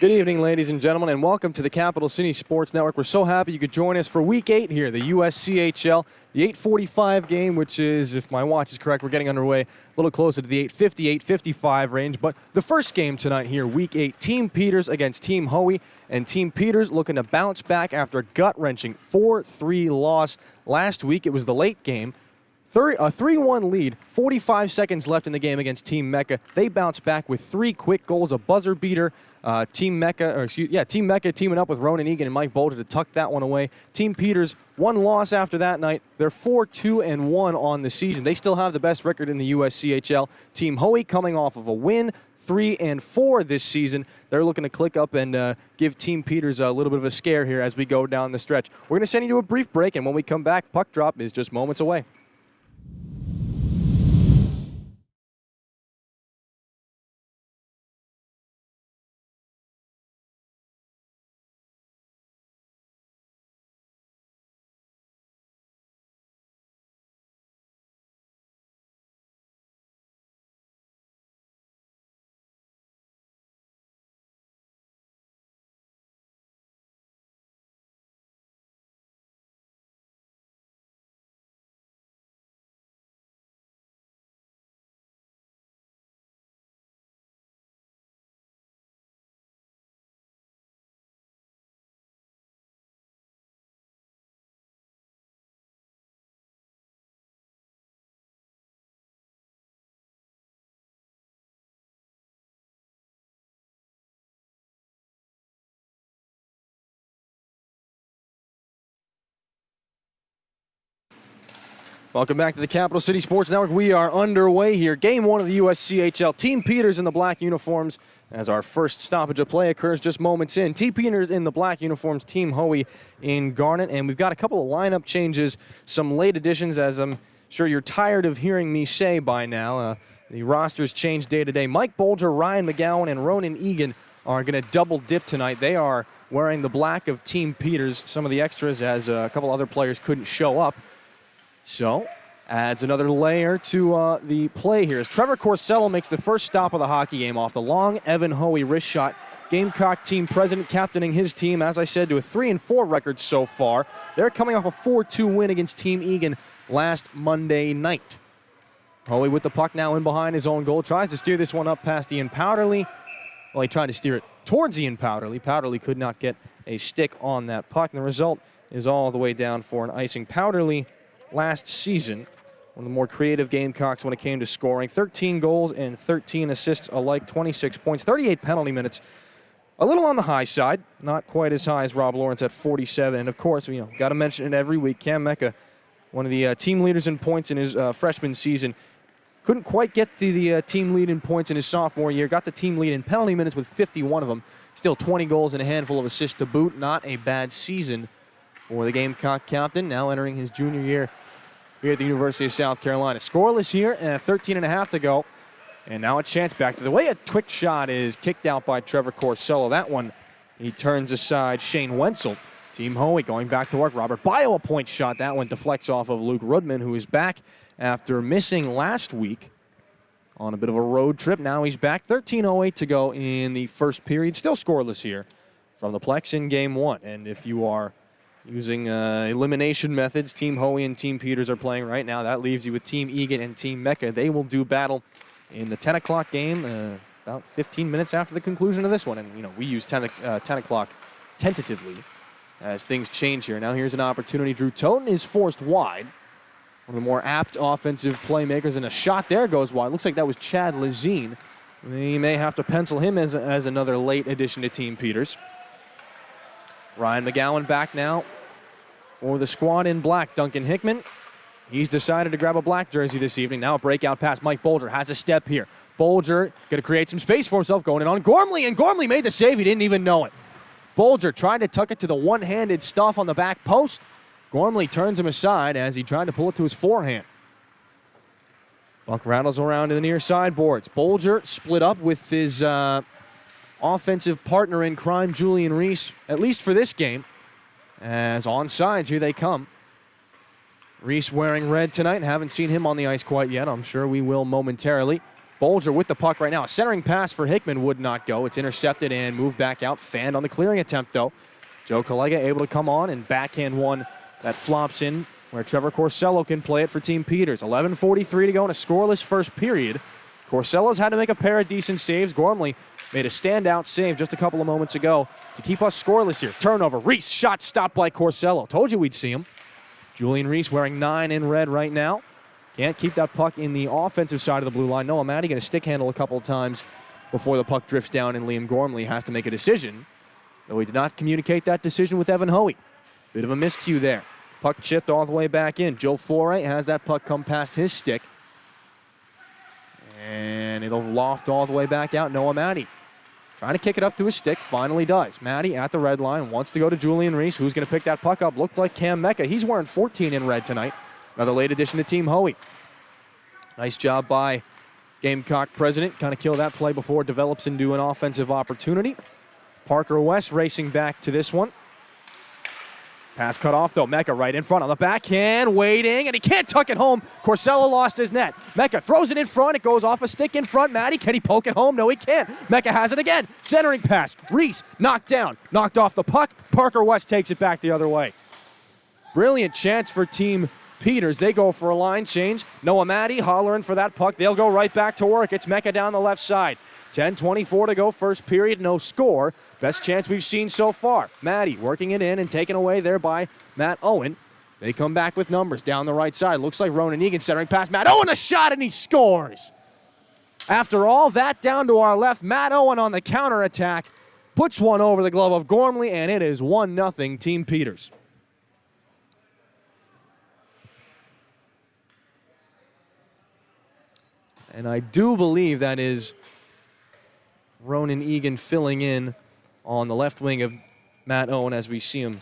Good evening, ladies and gentlemen, and welcome to the Capital City Sports Network. We're so happy you could join us for Week 8 here, the USCHL, the 8:45 game, which is, if my watch is correct, we're getting underway a little closer to the 8:50, 8:55 range. But the first game tonight here, Week 8, Team Peters against Team Hoey, and Team Peters looking to bounce back after a gut-wrenching 4-3 loss last week. It was the late game. A 3-1 lead, 45 seconds left in the game against Team Mecca. They bounced back with 3 quick goals, a buzzer beater. Team Mecca teaming up with Ronan Egan and Mike Bolger to tuck that one away. Team Peters, 1 loss after that night. They're 4-2-1 on the season. They still have the best record in the USCHL. Team Hoey coming off of a win, 3-4 this season. They're looking to click up and give Team Peters a little bit of a scare here as we go down the stretch. We're going to send you to a brief break, and when we come back, puck drop is just moments away. Welcome back to the Capital City Sports Network. We are underway here. Game 1 of the USCHL. Team Peters in the black uniforms as our first stoppage of play occurs just moments in. Team Peters in the black uniforms, Team Hoey in garnet. And we've got a couple of lineup changes, some late additions, as I'm sure you're tired of hearing me say by now. The rosters change day to day. Mike Bolger, Ryan McGowan, and Ronan Egan are going to double dip tonight. They are wearing the black of Team Peters. Some of the extras, as a couple other players couldn't show up. So, adds another layer to the play here as Trevor Corsello makes the first stop of the hockey game off the long Evan Hoey wrist shot. Gamecock team president captaining his team, as I said, to a 3-4 record so far. They're coming off a 4-2 win against Team Egan last Monday night. Hoey with the puck now in behind his own goal. Tries to steer this one up past Ian Powderly. Well, he tried to steer it towards Ian Powderly. Powderly could not get a stick on that puck, and the result is all the way down for an icing. Powderly last season, one of the more creative Gamecocks when it came to scoring. 13 goals and 13 assists alike, 26 points, 38 penalty minutes. A little on the high side, not quite as high as Rob Lawrence at 47. And of course, got to mention it every week. Cam Mecca, one of the team leaders in points in his freshman season, couldn't quite get to the team lead in points in his sophomore year. Got the team lead in penalty minutes with 51 of them. Still 20 goals and a handful of assists to boot. Not a bad season for the Gamecock captain, now entering his junior year here at the University of South Carolina. Scoreless here, and 13.5 to go. And now a chance back to the way a quick shot is kicked out by Trevor Corsello. That one, he turns aside Shane Wenzel. Team Hoey going back to work. Robert Bio, a point shot. That one deflects off of Luke Rudman, who is back after missing last week on a bit of a road trip. Now he's back. 13:08 to go in the first period. Still scoreless here from the Plex in Game 1. And if you are using elimination methods, Team Hoey and Team Peters are playing right now. That leaves you with Team Egan and Team Mecca. They will do battle in the 10 o'clock game about 15 minutes after the conclusion of this one. And, we use 10 o'clock tentatively as things change here. Now here's an opportunity. Drew Toten is forced wide. One of the more apt offensive playmakers, and a shot there goes wide. Looks like that was Chad Lazine. They may have to pencil him as another late addition to Team Peters. Ryan McGowan back now for the squad in black. Duncan Hickman, he's decided to grab a black jersey this evening. Now a breakout pass. Mike Bolger has a step here. Bolger going to create some space for himself, going in on Gormley, and Gormley made the save. He didn't even know it. Bolger tried to tuck it to the one-handed stuff on the back post. Gormley turns him aside as he tried to pull it to his forehand. Buck rattles around to the near sideboards. Bolger split up with his offensive partner in crime, Julian Reese, at least for this game. As onsides, here they come. Reese wearing red tonight. Haven't seen him on the ice quite yet. I'm sure we will momentarily. Bolger with the puck right now. A centering pass for Hickman would not go. It's intercepted and moved back out. Fanned on the clearing attempt, though. Joe Collega able to come on and backhand one that flops in where Trevor Corsello can play it for Team Peters. 11:43 to go in a scoreless first period. Corsello's had to make a pair of decent saves. Gormley made a standout save just a couple of moments ago to keep us scoreless here. Turnover. Reese, shot stopped by Corsello. Told you we'd see him. Julian Reese wearing 9 in red right now. Can't keep that puck in the offensive side of the blue line. Noah Matty going to stick handle a couple of times before the puck drifts down and Liam Gormley has to make a decision. Though he did not communicate that decision with Evan Hoey. Bit of a miscue there. Puck chipped all the way back in. Joe Foray has that puck come past his stick. And it'll loft all the way back out. Noah Matty trying to kick it up to his stick. Finally does. Matty at the red line. Wants to go to Julian Reese. Who's going to pick that puck up? Looked like Cam Mecca. He's wearing 14 in red tonight. Another late addition to Team Hoey. Nice job by Gamecock president. Kind of kill that play before it develops into an offensive opportunity. Parker West racing back to this one. Pass cut off, though. Mecca right in front on the backhand, waiting, and he can't tuck it home. Corsello lost his net. Mecca throws it in front. It goes off a stick in front. Matty, can he poke it home? No, he can't. Mecca has it again. Centering pass. Reese knocked down. Knocked off the puck. Parker West takes it back the other way. Brilliant chance for Team Peters. They go for a line change. Noah Matty hollering for that puck. They'll go right back to work. It's Mecca down the left side. 10:24 to go, first period, no score. Best chance we've seen so far. Matty working it in and taken away there by Matt Owen. They come back with numbers down the right side. Looks like Ronan Egan centering past Matt Owen, a shot, and he scores. After all that down to our left, Matt Owen on the counterattack puts one over the glove of Gormley, and it is 1-0 Team Peters. And I do believe that is Ronan Egan filling in on the left wing of Matt Owen as we see him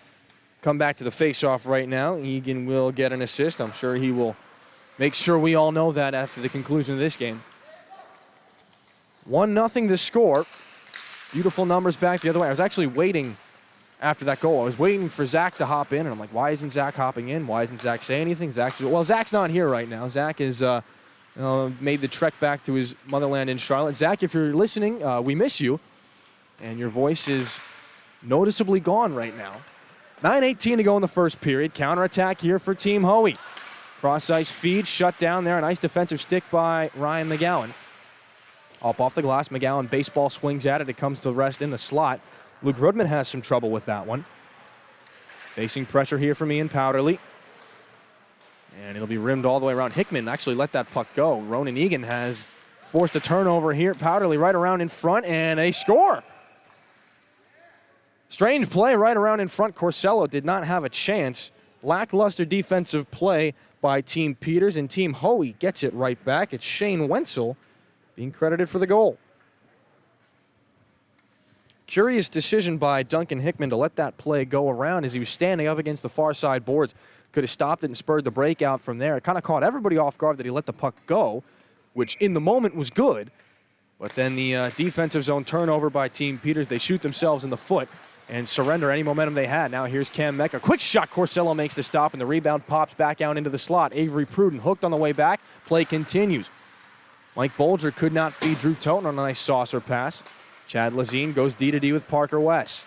come back to the faceoff right now. Egan will get an assist. I'm sure he will make sure we all know that after the conclusion of this game. 1-0 to score. Beautiful numbers back the other way. I was actually waiting after that goal. I was waiting for Zach to hop in, and I'm like, why isn't Zach hopping in? Why isn't Zach saying anything? Zach's not here right now. Zach is made the trek back to his motherland in Charlotte. Zach, if you're listening, we miss you. And your voice is noticeably gone right now. 9:18 to go in the first period. Counterattack here for Team Hoey. Cross-ice feed shut down there. A nice defensive stick by Ryan McGowan. Up off the glass, McGowan baseball swings at it. It comes to rest in the slot. Luke Rudman has some trouble with that one. Facing pressure here from Ian Powderly. And it'll be rimmed all the way around. Hickman actually let that puck go. Ronan Egan has forced a turnover here. Powderly right around in front, and a score. Strange play right around in front. Corsello did not have a chance. Lackluster defensive play by Team Peters, and Team Hoey gets it right back. It's Shane Wenzel being credited for the goal. Curious decision by Duncan Hickman to let that play go around as he was standing up against the far side boards. Could have stopped it and spurred the breakout from there. It kind of caught everybody off guard that he let the puck go, which in the moment was good. But then the defensive zone turnover by Team Peters, they shoot themselves in the foot and surrender any momentum they had. Now here's Cam Mecca. Quick shot. Corsello makes the stop, and the rebound pops back out into the slot. Avery Pruden hooked on the way back. Play continues. Mike Bolger could not feed Drew Toten on a nice saucer pass. Chad Lazine goes D-to-D with Parker West.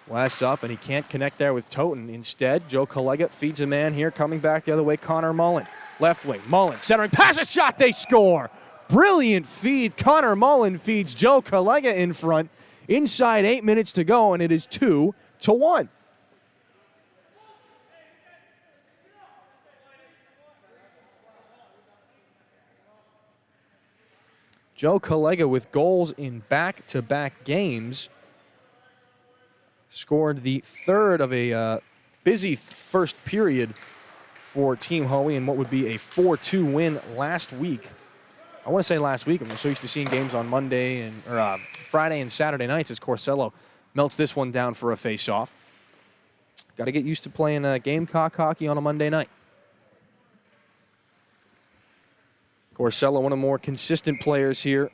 West up, and he can't connect there with Toten. Instead, Joe Collega feeds a man here, coming back the other way, Connor Mullen. Left wing, Mullen centering, pass a shot, they score! Brilliant feed. Connor Mullen feeds Joe Collega in front. Inside 8 minutes to go, and it is 2-1. Joe Collega with goals in back-to-back games. Scored the third of a busy first period for Team Hoey in what would be a 4-2 win last week. I want to say last week. I'm so used to seeing games on Monday or Friday and Saturday nights as Corsello melts this one down for a face-off. Got to get used to playing Gamecock hockey on a Monday night. Corsello, one of the more consistent players here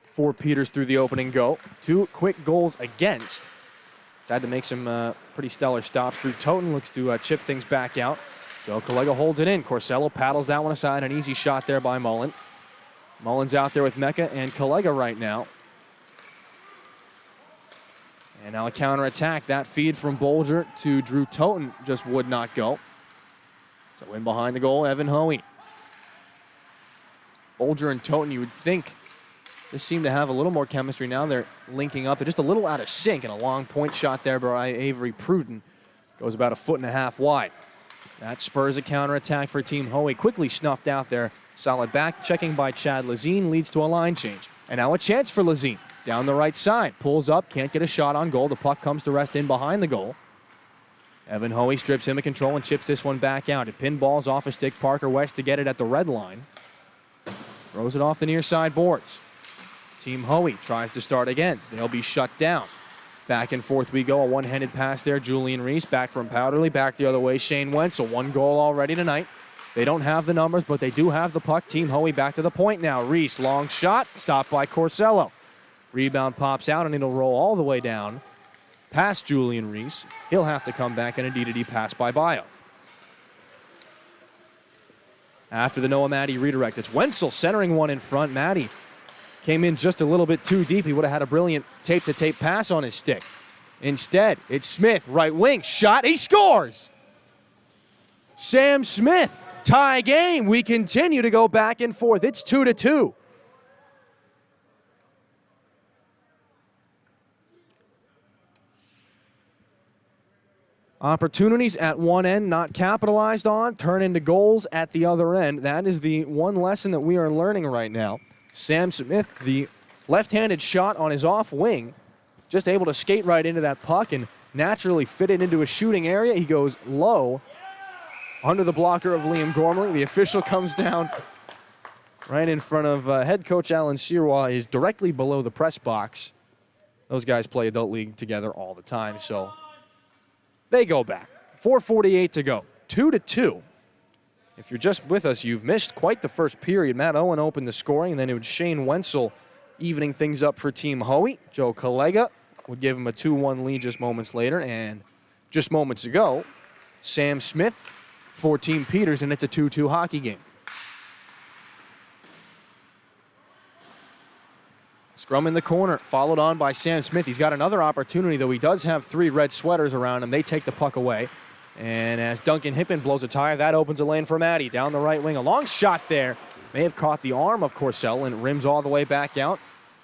for Peters through the opening go. 2 quick goals against. He's had to make some pretty stellar stops. Drew Toten looks to chip things back out. Joe Collega holds it in. Corsello paddles that one aside. An easy shot there by Mullen. Mullins out there with Mecca and Collega right now. And now a counterattack. That feed from Bolger to Drew Toten just would not go. So in behind the goal, Evan Hoey. Bolger and Toten, you would think they seem to have a little more chemistry now. They're linking up. They're just a little out of sync, and a long point shot there by Avery Pruden goes about 1.5 feet wide. That spurs a counterattack for Team Hoey. Quickly snuffed out there. Solid back checking by Chad Lazine leads to a line change. And now a chance for Lazine. Down the right side. Pulls up, can't get a shot on goal. The puck comes to rest in behind the goal. Evan Hoey strips him of control and chips this one back out. It pinballs off a stick. Parker West to get it at the red line. Throws it off the near side boards. Team Hoey tries to start again. They'll be shut down. Back and forth we go. A one-handed pass there. Julian Reese back from Powderly. Back the other way. Shane Wenzel. 1 goal already tonight. They don't have the numbers, but they do have the puck. Team Hoey back to the point now. Reese, long shot. Stopped by Corsello. Rebound pops out, and it'll roll all the way down past Julian Reese. He'll have to come back, and a D-to-D pass by Bio. After the Noah Maddie redirect, it's Wenzel centering one in front. Maddie came in just a little bit too deep. He would have had a brilliant tape-to-tape pass on his stick. Instead, it's Smith, right wing, shot, he scores! Sam Smith, tie game. We continue to go back and forth. It's 2-2. Opportunities at one end not capitalized on, turn into goals at the other end. That is the one lesson that we are learning right now. Sam Smith, the left-handed shot on his off wing, just able to skate right into that puck and naturally fit it into a shooting area. He goes low under the blocker of Liam Gormley. The official comes down right in front of head coach Alan Sirois, is directly below the press box. Those guys play adult league together all the time, so they go back. 4:48 to go. 2-2. If you're just with us, you've missed quite the first period. Matt Owen opened the scoring, and then it was Shane Wenzel evening things up for Team Hoey. Joe Collega would give him a 2-1 lead just moments later. And just moments ago, Sam Smith for Team Peters, and it's a 2-2 hockey game. Scrum in the corner, followed on by Sam Smith. He's got another opportunity, though he does have 3 red sweaters around him. They take the puck away. And as Duncan Hickman blows a tire, that opens a lane for Maddie. Down the right wing, a long shot there. May have caught the arm of Corcel and rims all the way back out.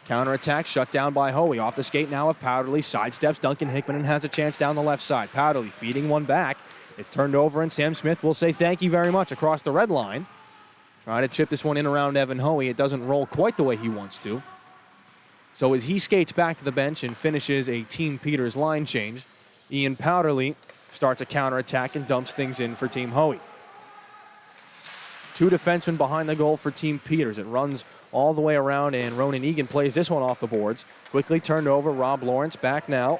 Counterattack shut down by Hoey. Off the skate now of Powderly. Sidesteps Duncan Hickman and has a chance down the left side. Powderly feeding one back. It's turned over, and Sam Smith will say thank you very much across the red line. Try to chip this one in around Evan Hoey. It doesn't roll quite the way he wants to. So as he skates back to the bench and finishes a Team Peters line change, Ian Powderly starts a counterattack and dumps things in for Team Hoey. 2 defensemen behind the goal for Team Peters. It runs all the way around, and Ronan Egan plays this one off the boards. Quickly turned over, Rob Lawrence back now.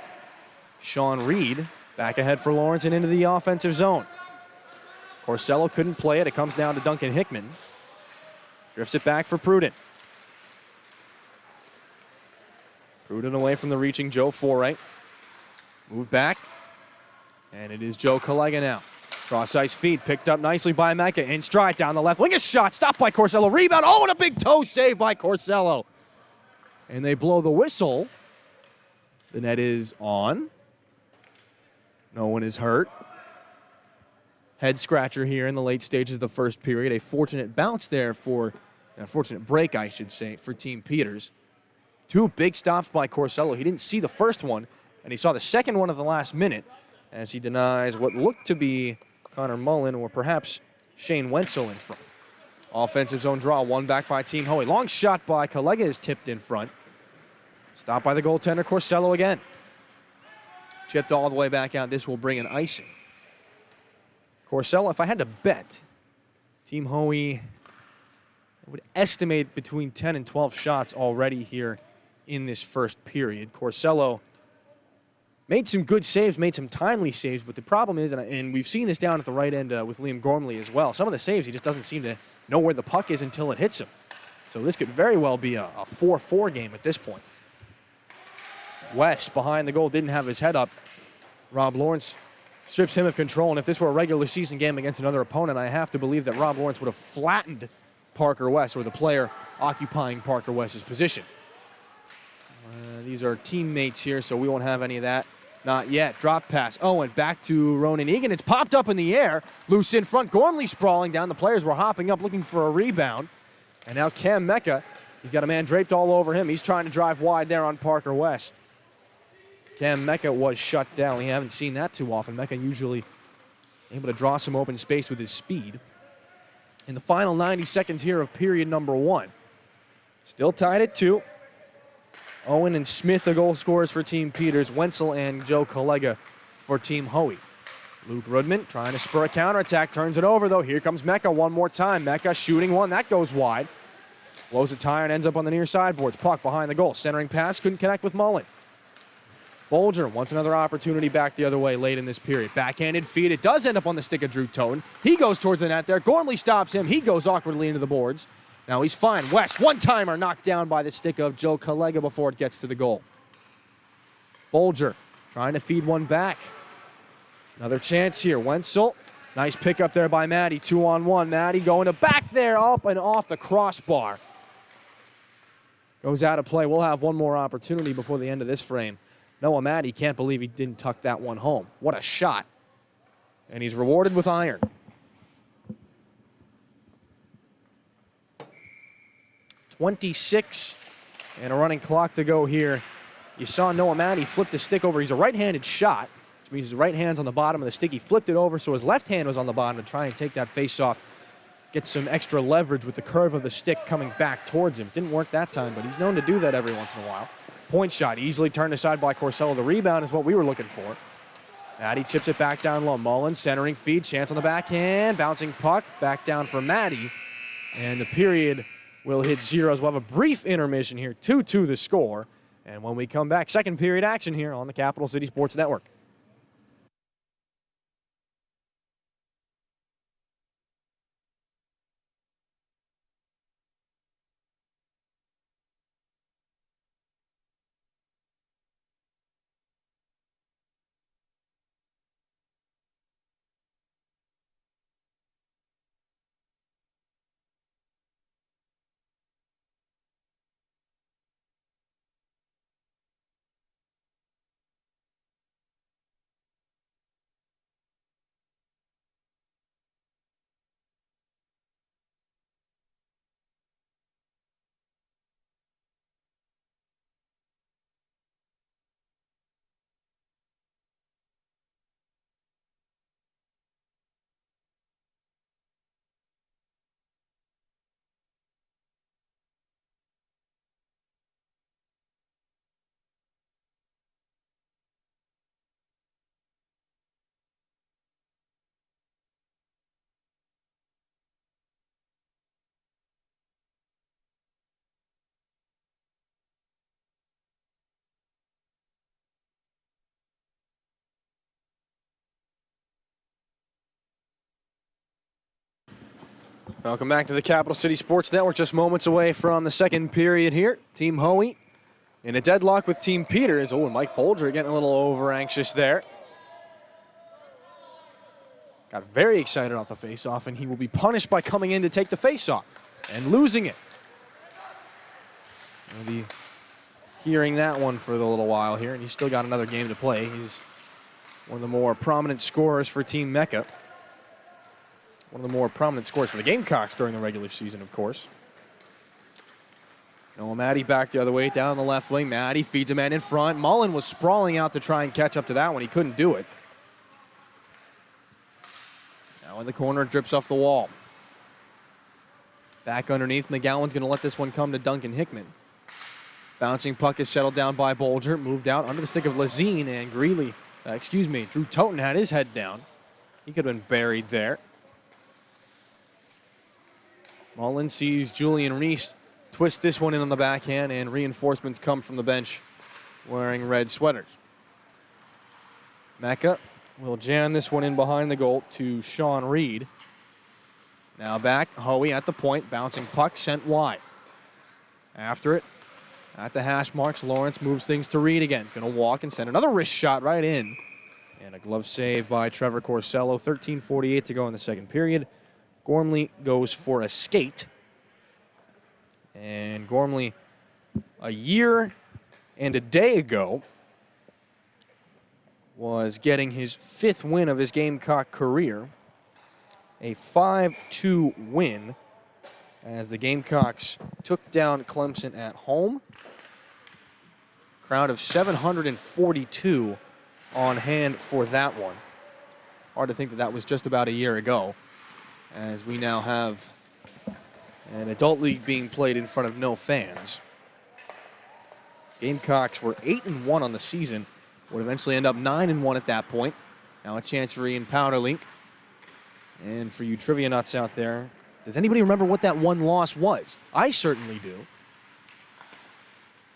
Sean Reed back ahead for Lawrence and into the offensive zone. Corsello couldn't play it. It comes down to Duncan Hickman. Drifts it back for Pruden. Pruden away from the reaching Joe Foray. Move back. And it is Joe Collega now. Cross-ice feed picked up nicely by Mecca. In stride down the left wing. A shot stopped by Corsello. Rebound. Oh, and a big toe save by Corsello. And they blow the whistle. The net is on. No one is hurt. Head scratcher here in the late stages of the first period. A fortunate bounce there for, a fortunate break, I should say, for Team Peters. 2 big stops by Corsello. He didn't see the first one, and he saw the second one at the last minute as he denies what looked to be Connor Mullen or perhaps Shane Wenzel in front. Offensive zone draw, one back by Team Hoey. Long shot by Collega is tipped in front. Stopped by the goaltender, Corsello again. Chipped all the way back out. This will bring an icing. Corsello, if I had to bet, Team Hoey would estimate between 10 and 12 shots already here in this first period. Corsello made some good saves, made some timely saves, but the problem is, and we've seen this down at the right end with Liam Gormley as well, some of the saves he just doesn't seem to know where the puck is until it hits him. So this could very well be a 4-4 game at this point. West behind the goal didn't have his head up. Rob Lawrence strips him of control, and if this were a regular season game against another opponent, I have to believe that Rob Lawrence would have flattened Parker West, or the player occupying Parker West's position. These are teammates here, so we won't have any of that. Not yet. Drop pass. Owen back to Ronan Egan. It's popped up in the air. Loose in front. Gormley sprawling down. The players were hopping up looking for a rebound. And now Cam Mecca, he's got a man draped all over him. He's trying to drive wide there on Parker West. Cam Mecca was shut down. We haven't seen that too often. Mecca usually able to draw some open space with his speed. In the final 90 seconds here of period number 1. Still tied at 2. Owen and Smith, the goal scorers for Team Peters. Wenzel and Joe Collega for Team Hoey. Luke Rudman trying to spur a counterattack. Turns it over, though. Here comes Mecca one more time. Mecca shooting one. That goes wide. Blows a tire and ends up on the near sideboards. Puck behind the goal. Centering pass. Couldn't connect with Mullen. Bolger wants another opportunity back the other way late in this period. Backhanded feed. It does end up on the stick of Drew Toten. He goes towards the net there. Gormley stops him. He goes awkwardly into the boards. Now he's fine. West, one-timer knocked down by the stick of Joe Collega before it gets to the goal. Bolger trying to feed one back. Another chance here. Wenzel, nice pickup there by Maddie. 2-on-1. Maddie going to back there, up and off the crossbar. Goes out of play. We'll have one more opportunity before the end of this frame. Noah Maddie can't believe he didn't tuck that one home. What a shot. And he's rewarded with iron. .26 and a running clock to go here. You saw Noah Maddie flip the stick over. He's a right-handed shot, which means his right hand's on the bottom of the stick. He flipped it over so his left hand was on the bottom to try and take that face off. Get some extra leverage with the curve of the stick coming back towards him. Didn't work that time, but he's known to do that every once in a while. Point shot, easily turned aside by Corsello. The rebound is what we were looking for. Maddie chips it back down low. Mullen centering feed, chance on the backhand. Bouncing puck, back down for Maddie. And the period will hit zeros. We'll have a brief intermission here. 2-2 the score. And when we come back, second period action here on the Capital City Sports Network. Welcome back to the Capital City Sports Network. Just moments away from the second period here. Team Hoey in a deadlock with Team Peters. Oh, and Mike Bolger getting a little over-anxious there. Got very excited off the faceoff, and he will be punished by coming in to take the faceoff and losing it. We'll be hearing that one for a little while here, and he's still got another game to play. He's one of the more prominent scorers for Team Mecca. One of the more prominent scorers for the Gamecocks during the regular season, of course. Noah Maddie back the other way, down the left wing. Maddie feeds a man in front. Mullen was sprawling out to try and catch up to that one. He couldn't do it. Now in the corner, it drips off the wall. Back underneath, McGowan's going to let this one come to Duncan Hickman. Bouncing puck is settled down by Bolger. Moved out under the stick of Lazine, and Drew Toten had his head down. He could have been buried there. Mullen sees Julian Reese twist this one in on the backhand, and reinforcements come from the bench wearing red sweaters. Mecca will jam this one in behind the goal to Sean Reed. Now back, Hoey at the point, bouncing puck sent wide. After it, at the hash marks, Lawrence moves things to Reed again. Going to walk and send another wrist shot right in. And a glove save by Trevor Corsello. 13:48 to go in the second period. Gormley goes for a skate. And Gormley, a year and a day ago, was getting his 5th win of his Gamecock career. A 5-2 win as the Gamecocks took down Clemson at home. Crowd of 742 on hand for that one. Hard to think that that was just about a year ago, as we now have an adult league being played in front of no fans. Gamecocks were 8-1 on the season, would eventually end up 9-1 at that point. Now a chance for Ian Powderly. And for you trivia nuts out there, does anybody remember what that one loss was? I certainly do.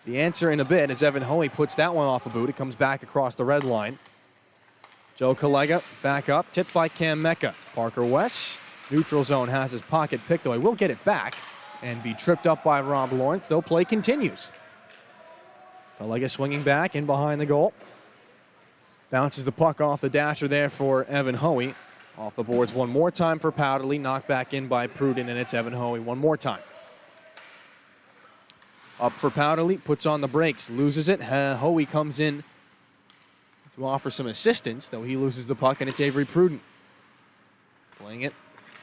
The answer in a bit as Evan Hoey puts that one off a boot. It comes back across the red line. Joe Collega back up, tipped by Cam Mecca. Parker West, neutral zone, has his pocket picked, though he will get it back and be tripped up by Rob Lawrence, though play continues. Collega swinging back in behind the goal. Bounces the puck off the dasher there for Evan Hoey. Off the boards one more time for Powderly, knocked back in by Pruden, and it's Evan Hoey one more time. Up for Powderly, puts on the brakes, loses it. Hoey comes in to offer some assistance, though he loses the puck, and it's Avery Pruden. Playing it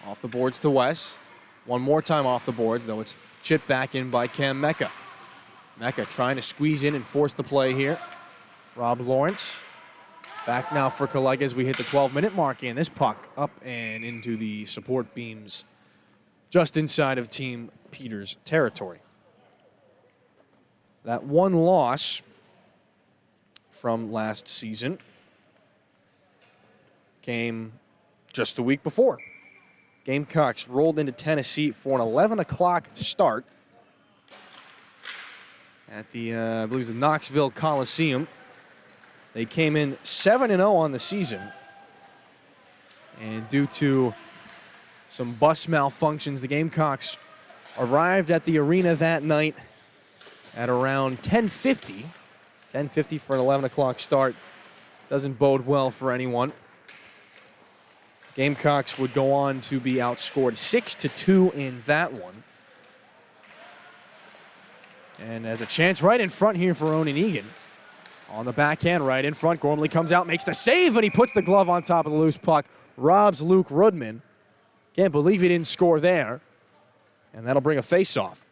off the boards to West. One more time off the boards, though it's chipped back in by Cam Mecca. Mecca trying to squeeze in and force the play here. Rob Lawrence back now for Collega as we hit the 12-minute mark, and this puck up and into the support beams just inside of Team Peters' territory. That one loss from last season came just the week before. Gamecocks rolled into Tennessee for an 11 o'clock start at the, I believe it was the Knoxville Coliseum. They came in 7-0 on the season. And due to some bus malfunctions, the Gamecocks arrived at the arena that night at around 10:50. 10:50 for an 11 o'clock start. Doesn't bode well for anyone. Gamecocks would go on to be outscored 6-2 in that one. And as a chance right in front here for Ronan Egan. On the backhand, right in front. Gormley comes out, makes the save, and he puts the glove on top of the loose puck. Robs Luke Rudman. Can't believe he didn't score there. And that'll bring a face-off.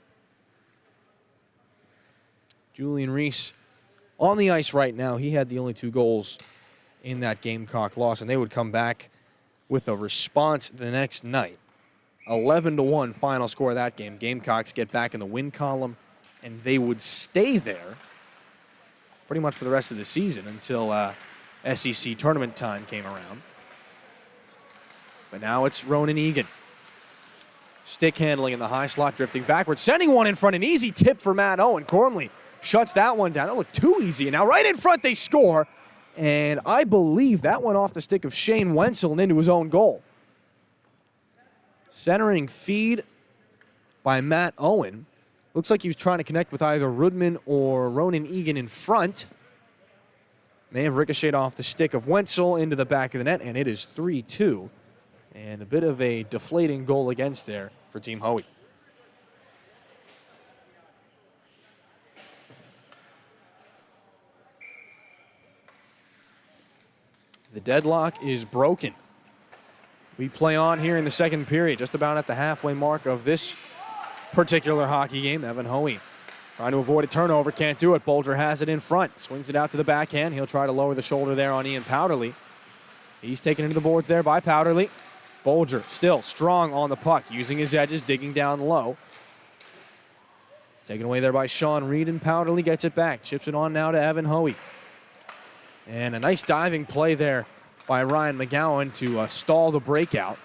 Julian Reese on the ice right now. He had the only 2 goals in that Gamecock loss, and they would come back with a response the next night. 11-1 final score of that game. Gamecocks get back in the win column, and they would stay there pretty much for the rest of the season until SEC tournament time came around. But now it's Ronan Egan. Stick handling in the high slot, drifting backwards, sending one in front. An easy tip for Matt Owen. Gormley shuts that one down. That looked too easy. And now right in front they score. And I believe that went off the stick of Shane Wenzel and into his own goal. Centering feed by Matt Owen. Looks like he was trying to connect with either Rudman or Ronan Egan in front. May have ricocheted off the stick of Wenzel into the back of the net, and it is 3-2. And a bit of a deflating goal against there for Team Hoey. The deadlock is broken. We play on here in the second period, just about at the halfway mark of this particular hockey game. Evan Hoey trying to avoid a turnover, can't do it. Bolger has it in front, swings it out to the backhand. He'll try to lower the shoulder there on Ian Powderly. He's taken into the boards there by Powderly. Bolger still strong on the puck, using his edges, digging down low. Taken away there by Sean Reed, and Powderly gets it back. Chips it on now to Evan Hoey. And a nice diving play there by Ryan McGowan to stall the breakout.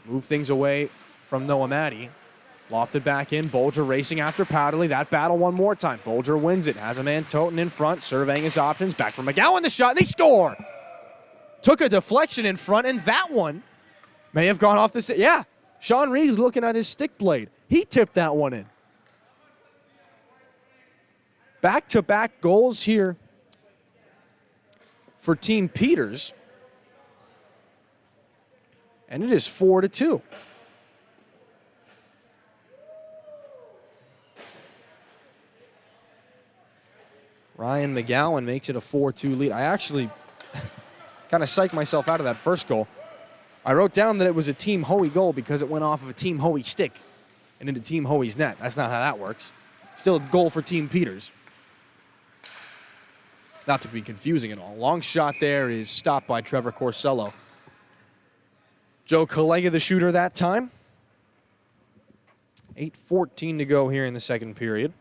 Move things away from Noah Maddie. Lofted back in, Bolger racing after Powderly. That battle one more time. Bolger wins it, has a man Toten in front, surveying his options. Back from McGowan, the shot, and they score! Took a deflection in front, and that one may have gone off the stick. Yeah, Sean Reeves looking at his stick blade. He tipped that one in. Back-to-back goals here for Team Peters. And it is 4-2. Ryan McGowan makes it a 4-2 lead. I actually kind of psyched myself out of that first goal. I wrote down that it was a Team Hoey goal because it went off of a Team Hoey stick and into Team Hoey's net. That's not how that works. Still a goal for Team Peters. Not to be confusing at all. Long shot there is stopped by Trevor Corsello. Joe Collega, the shooter that time. 8:14 to go here in the second period.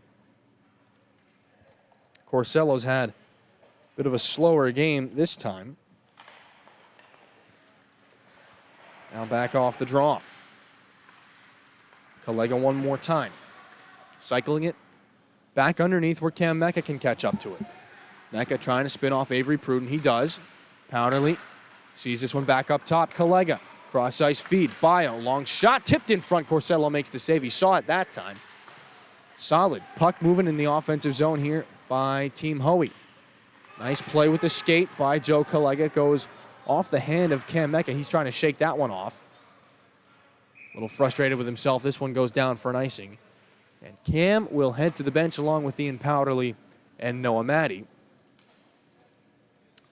Corsello's had a bit of a slower game this time. Now back off the draw. Collega one more time. Cycling it back underneath where Cam Mecca can catch up to it. Mecca trying to spin off Avery Pruden. He does. Powderly sees this one back up top. Collega. Cross ice feed. Bio. Long shot. Tipped in front. Corsello makes the save. He saw it that time. Solid. Puck moving in the offensive zone here by Team Hoey. Nice play with the skate by Joe Collega. Goes off the hand of Cam Mecca. He's trying to shake that one off. A little frustrated with himself. This one goes down for an icing. And Cam will head to the bench along with Ian Powderly and Noah Maddie.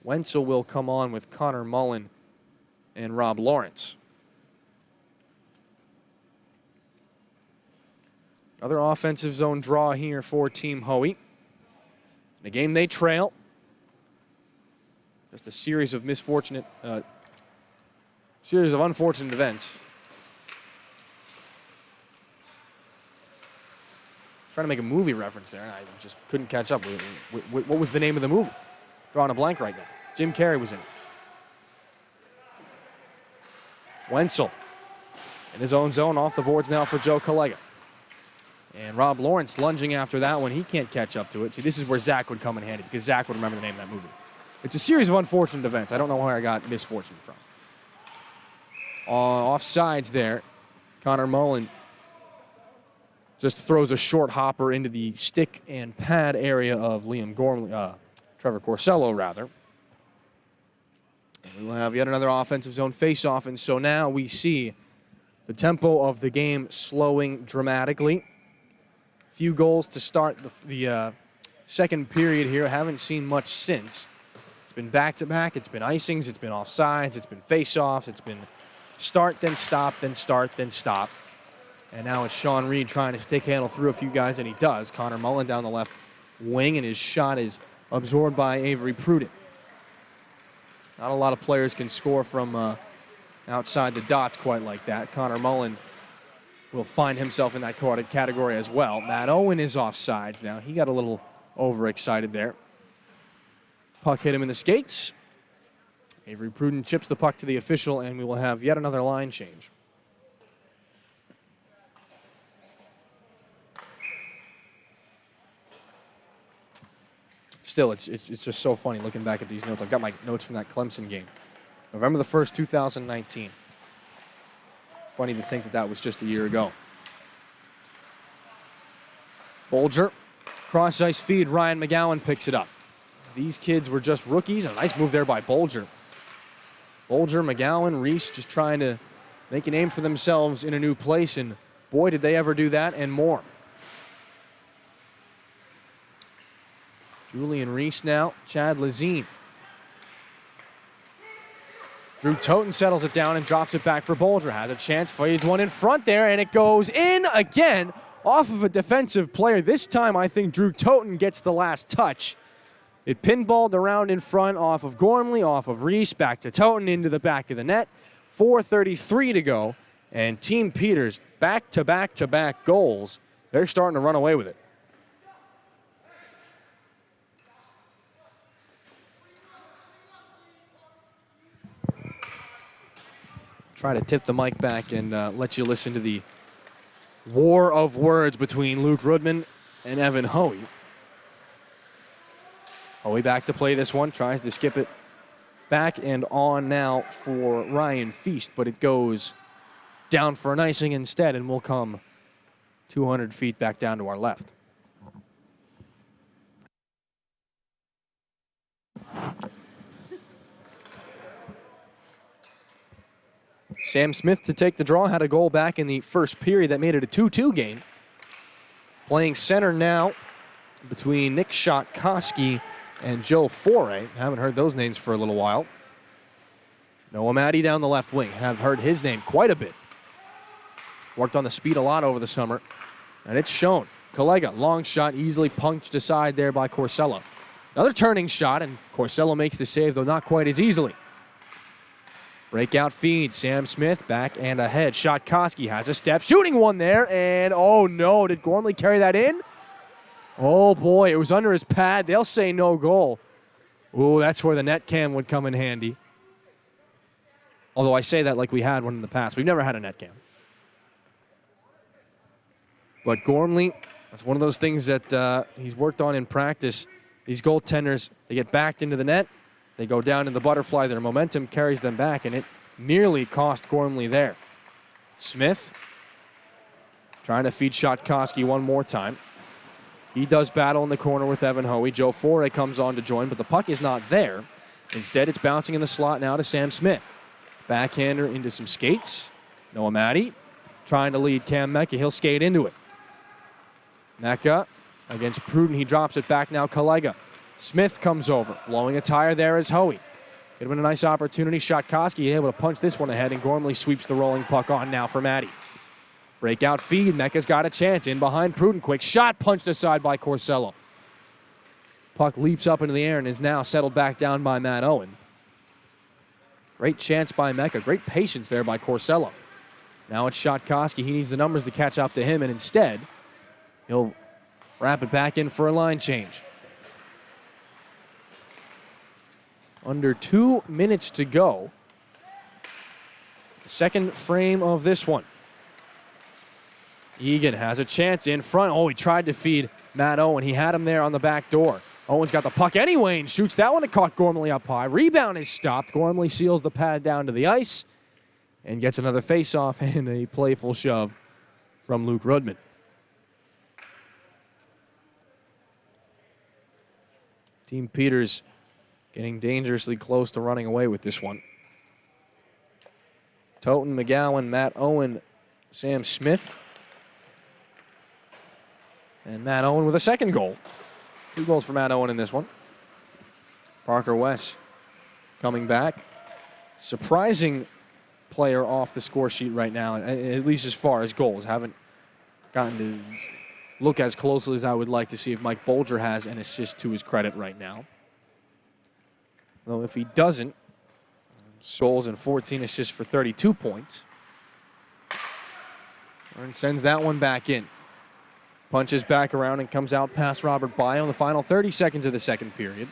Wenzel will come on with Connor Mullen and Rob Lawrence. Another offensive zone draw here for Team Hoey. In a game they trail. Just a series of unfortunate events. Trying to make a movie reference there, and I just couldn't catch up. What was the name of the movie? Drawing a blank right now. Jim Carrey was in it. Wenzel in his own zone, off the boards now for Joe Collega. And Rob Lawrence lunging after that one. He can't catch up to it. See, this is where Zach would come in handy because Zach would remember the name of that movie. It's a series of unfortunate events. I don't know where I got misfortune from. Offsides there. Connor Mullen just throws a short hopper into the stick and pad area of Trevor Corsello, rather. And we will have yet another offensive zone face-off, and so now we see the tempo of the game slowing dramatically. Few goals to start the second period here. Haven't seen much since. It's been back-to-back. It's been icings. It's been offsides. It's been face-offs. It's been start, then stop, then start, then stop. And now it's Sean Reed trying to stick handle through a few guys, and he does. Connor Mullen down the left wing, and his shot is absorbed by Avery Pruden. Not a lot of players can score from outside the dots quite like that. Connor Mullen will find himself in that category as well. Matt Owen is offsides now. He got a little overexcited there. Puck hit him in the skates. Avery Pruden chips the puck to the official, and we will have yet another line change. Still, it's just so funny looking back at these notes. I've got my notes from that Clemson game. November the 1st, 2019. Funny to think that that was just a year ago. Bolger, cross-ice feed. Ryan McGowan picks it up. These kids were just rookies. A nice move there by Bolger. Bolger, McGowan, Reese just trying to make a name for themselves in a new place, and boy, did they ever do that and more. Julian Reese now, Chad Lazine. Drew Toten settles it down and drops it back for Bolger. Has a chance, fades one in front there, and it goes in again off of a defensive player. This time, I think Drew Toten gets the last touch. It pinballed around in front off of Gormley, off of Reese, back to Toten, into the back of the net. 4:33 to go, and Team Peters back-to-back-to-back goals. They're starting to run away with it. Try to tip the mic back and let you listen to the war of words between Luke Rudman and Evan Hoey. Hoey back to play this one, tries to skip it back and on now for Ryan Feast, but it goes down for an icing instead and will come 200 feet back down to our left. Sam Smith to take the draw, had a goal back in the first period that made it a 2-2 game. Playing center now between Nick Shotkoski and Joe Foray. Haven't heard those names for a little while. Noah Matty down the left wing. Have heard his name quite a bit. Worked on the speed a lot over the summer, and it's shown. Collega, long shot, easily punched aside there by Corsello. Another turning shot, and Corsello makes the save, though not quite as easily. Breakout feed, Sam Smith back and ahead. Shotkoski has a step, shooting one there, and oh no, did Gormley carry that in? Oh boy, it was under his pad. They'll say no goal. Ooh, that's where the net cam would come in handy. Although I say that like we had one in the past. We've never had a net cam. But Gormley, that's one of those things that he's worked on in practice. These goaltenders, they get backed into the net. They go down in the butterfly. Their momentum carries them back, and it nearly cost Gormley there. Smith trying to feed Shotkoski one more time. He does battle in the corner with Evan Hoey. Joe Foray comes on to join, but the puck is not there. Instead, it's bouncing in the slot now to Sam Smith. Backhander into some skates. Noah Matty trying to lead Cam Mecca. He'll skate into it. Mecca against Pruden. He drops it back now. Collega. Smith comes over. Blowing a tire there is Hoey. Could have been a nice opportunity. Shotkoski able to punch this one ahead, and Gormley sweeps the rolling puck on now for Matty. Breakout feed. Mecca's got a chance. In behind Pruden. Quick shot punched aside by Corsello. Puck leaps up into the air and is now settled back down by Matt Owen. Great chance by Mecca. Great patience there by Corsello. Now it's Shotkoski. He needs the numbers to catch up to him, and instead, he'll wrap it back in for a line change. Under 2 minutes to go. The second frame of this one. Egan has a chance in front. Oh, he tried to feed Matt Owen. He had him there on the back door. Owen's got the puck anyway and shoots that one. It caught Gormley up high. Rebound is stopped. Gormley seals the pad down to the ice and gets another face-off and a playful shove from Luke Rudman. Team Peters getting dangerously close to running away with this one. Toten, McGowan, Matt Owen, Sam Smith. And Matt Owen with a second goal. 2 goals for Matt Owen in this one. Parker West coming back. Surprising player off the score sheet right now, at least as far as goals. Haven't gotten to look as closely as I would like to see if Mike Bolger has an assist to his credit right now. Though if he doesn't, Souls and 14 assists for 32 points. And sends that one back in. Punches back around and comes out past Robert Bio in the final 30 seconds of the second period.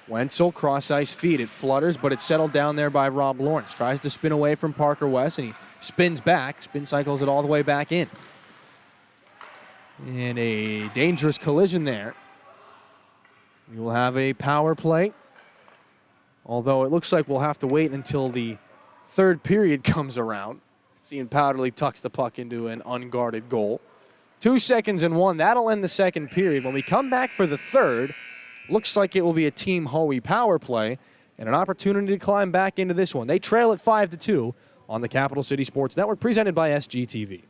Wenzel, cross-ice feed. It flutters, but it's settled down there by Rob Lawrence. Tries to spin away from Parker West, and he spins back. Spin cycles it all the way back in. And a dangerous collision there. We will have a power play. Although it looks like we'll have to wait until the third period comes around. Seeing Powderly tucks the puck into an unguarded goal. 2 seconds and 1. That'll end the second period. When we come back for the third, looks like it will be a Team Hoey power play and an opportunity to climb back into this one. They trail at 5-2 on the Capital City Sports Network, presented by SGTV.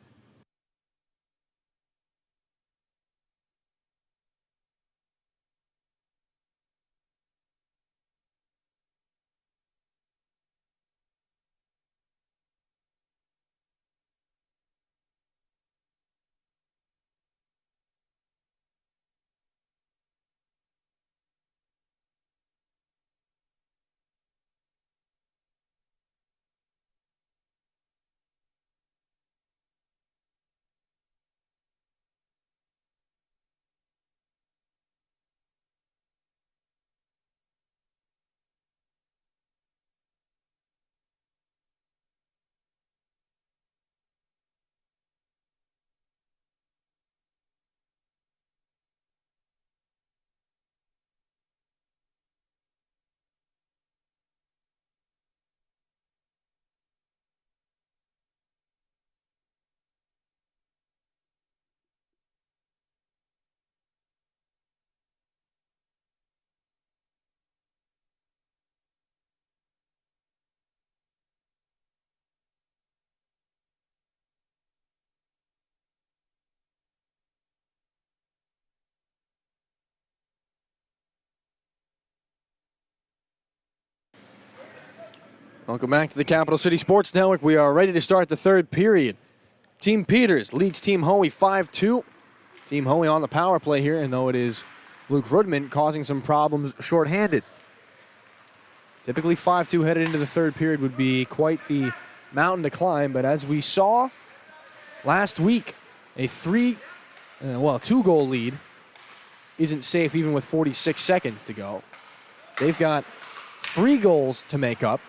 Welcome back to the Capital City Sports Network. We are ready to start the third period. Team Peters leads Team Hoey 5-2. Team Hoey on the power play here, and though it is Luke Rudman causing some problems shorthanded. Typically 5-2 headed into the third period would be quite the mountain to climb, but as we saw last week, a two-goal lead isn't safe even with 46 seconds to go. They've got 3 goals to make up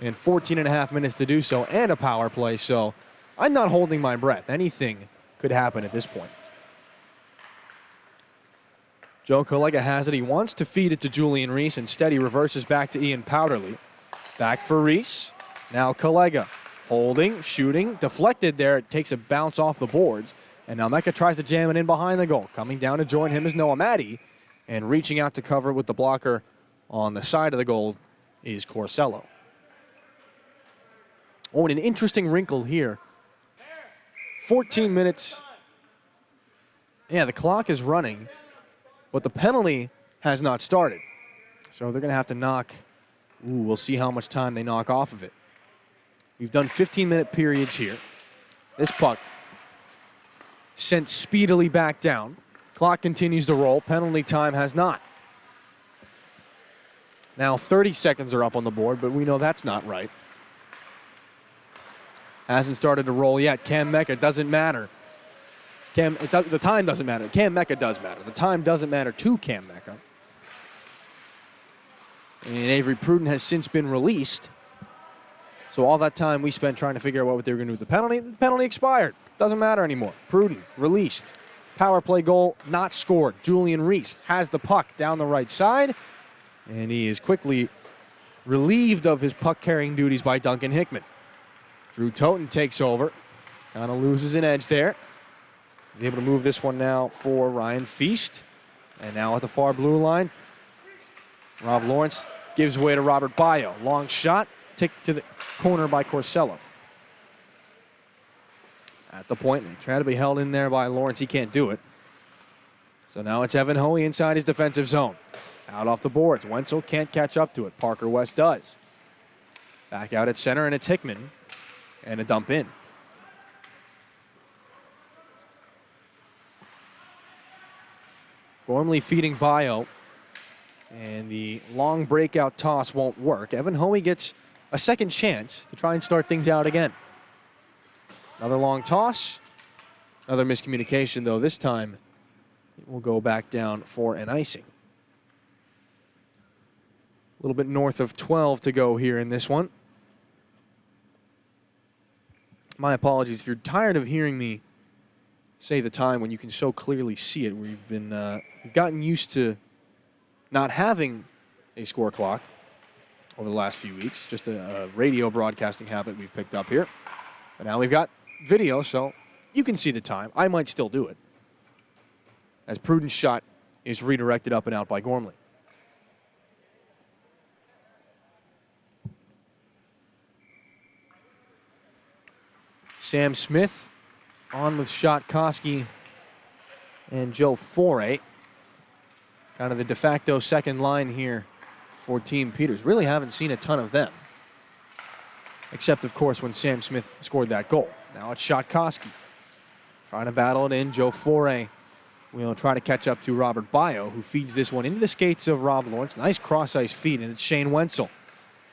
and 14 and a half minutes to do so and a power play, so I'm not holding my breath. Anything could happen at this point. Joe Collega has it. He wants to feed it to Julian Reese. Instead, he reverses back to Ian Powderly. Back for Reese. Now Collega holding, shooting, deflected there. It takes a bounce off the boards. And now Mecca tries to jam it in behind the goal. Coming down to join him is Noah Matty. And reaching out to cover with the blocker on the side of the goal is Corsello. Oh, and an interesting wrinkle here. 14 minutes. Yeah, the clock is running, but the penalty has not started. So they're going to have to knock. We'll see how much time they knock off of it. We've done 15-minute periods here. This puck sent speedily back down. Clock continues to roll. Penalty time has not. Now 30 seconds are up on the board, but we know that's not right. Hasn't started to roll yet. Cam Mecca doesn't matter. The time doesn't matter. Cam Mecca does matter. The time doesn't matter to Cam Mecca. And Avery Pruden has since been released. So all that time we spent trying to figure out what they were going to do with the penalty expired. Doesn't matter anymore. Pruden released. Power play goal not scored. Julian Reese has the puck down the right side. And he is quickly relieved of his puck-carrying duties by Duncan Hickman. Drew Toten takes over. Kind of loses an edge there. He's able to move this one now for Ryan Feast. And now at the far blue line, Rob Lawrence gives way to Robert Bayo. Long shot, ticked to the corner by Corsello. At the point, they try to be held in there by Lawrence. He can't do it. So now it's Evan Hoey inside his defensive zone. Out off the boards. Wenzel can't catch up to it. Parker West does. Back out at center, and it's Hickman. And a dump in. Gormley feeding Bayo. And the long breakout toss won't work. Evan Hoey gets a second chance to try and start things out again. Another long toss. Another miscommunication, though. This time it will go back down for an icing. A little bit north of 12 to go here in this one. My apologies. If you're tired of hearing me say the time when you can so clearly see it, we've gotten used to not having a score clock over the last few weeks. Just a radio broadcasting habit we've picked up here. But now we've got video, so you can see the time. I might still do it. As Pruden's shot is redirected up and out by Gormley. Sam Smith on with Shotkoski and Joe Foray. Kind of the de facto second line here for Team Peters. Really haven't seen a ton of them. Except, of course, when Sam Smith scored that goal. Now it's Shotkoski. Trying to battle it in. Joe Foray will try to catch up to Robert Bayo, who feeds this one into the skates of Rob Lawrence. Nice cross-ice feed, and it's Shane Wenzel.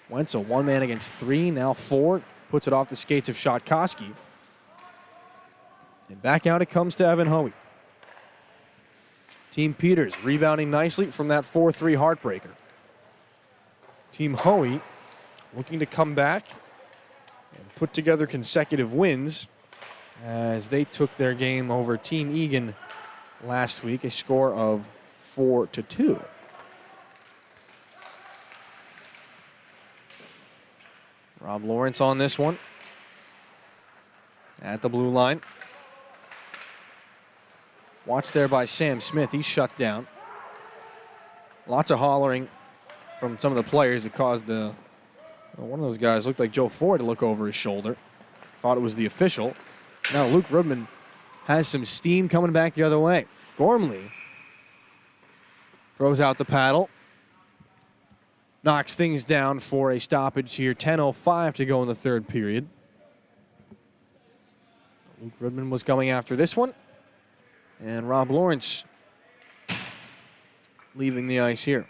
Wenzel, one man against 3, now 4. Puts it off the skates of Shotkoski. And back out it comes to Evan Hoey. Team Peters rebounding nicely from that 4-3 heartbreaker. Team Hoey looking to come back and put together consecutive wins as they took their game over Team Egan last week, a score of 4-2. Rob Lawrence on this one at the blue line. Watch there by Sam Smith. He's shut down. Lots of hollering from some of the players that caused one of those guys looked like Joe Ford to look over his shoulder. Thought it was the official. Now Luke Rudman has some steam coming back the other way. Gormley throws out the paddle. knocks things down for a stoppage here. 10:05 to go in the third period. Luke Rudman was going after this one. And Rob Lawrence leaving the ice here.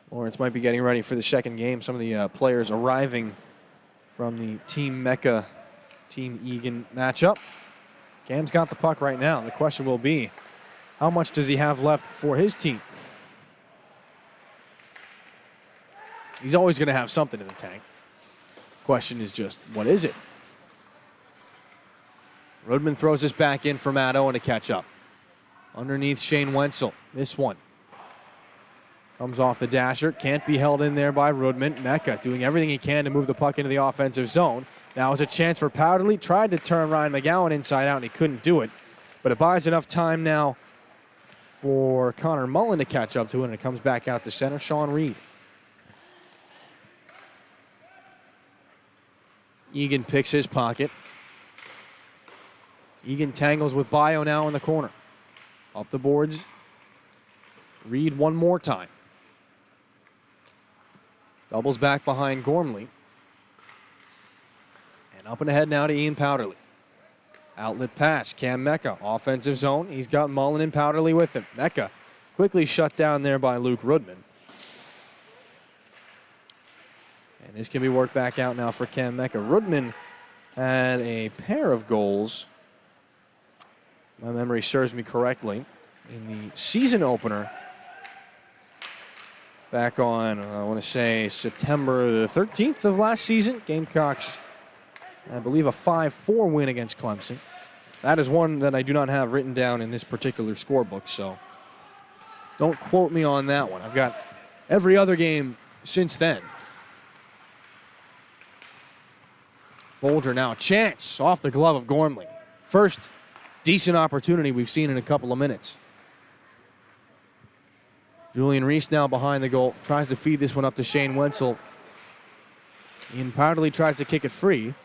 Lawrence might be getting ready for the second game. Some of the players arriving from the Team Mecca, Team Egan matchup. Cam's got the puck right now. The question will be, how much does he have left for his team? He's always going to have something in the tank. Question is just, what is it? Rudman throws this back in for Matt Owen to catch up. Underneath Shane Wenzel. This one comes off the dasher. Can't be held in there by Rudman. Mecca doing everything he can to move the puck into the offensive zone. Now is a chance for Powderly. Tried to turn Ryan McGowan inside out, and he couldn't do it. But it buys enough time now for Connor Mullen to catch up to it, and it comes back out to center. Sean Reed. Egan picks his pocket. Egan tangles with Bio now in the corner. Up the boards. Reed one more time. Doubles back behind Gormley. And up and ahead now to Ian Powderly. Outlet pass. Cam Mecca. Offensive zone. He's got Mullen and Powderly with him. Mecca quickly shut down there by Luke Rudman. And this can be worked back out now for Cam Mecca. Rudman had a pair of goals, my memory serves me correctly, in the season opener back on, I want to say, September the 13th of last season. Gamecocks, I believe, a 5-4 win against Clemson. That is one that I do not have written down in this particular scorebook, so don't quote me on that one. I've got every other game since then. Bolger now, a chance off the glove of Gormley. First decent opportunity we've seen in a couple of minutes. Julian Reese now behind the goal. Tries to feed this one up to Shane Wenzel. Ian Powderly tries to kick it free.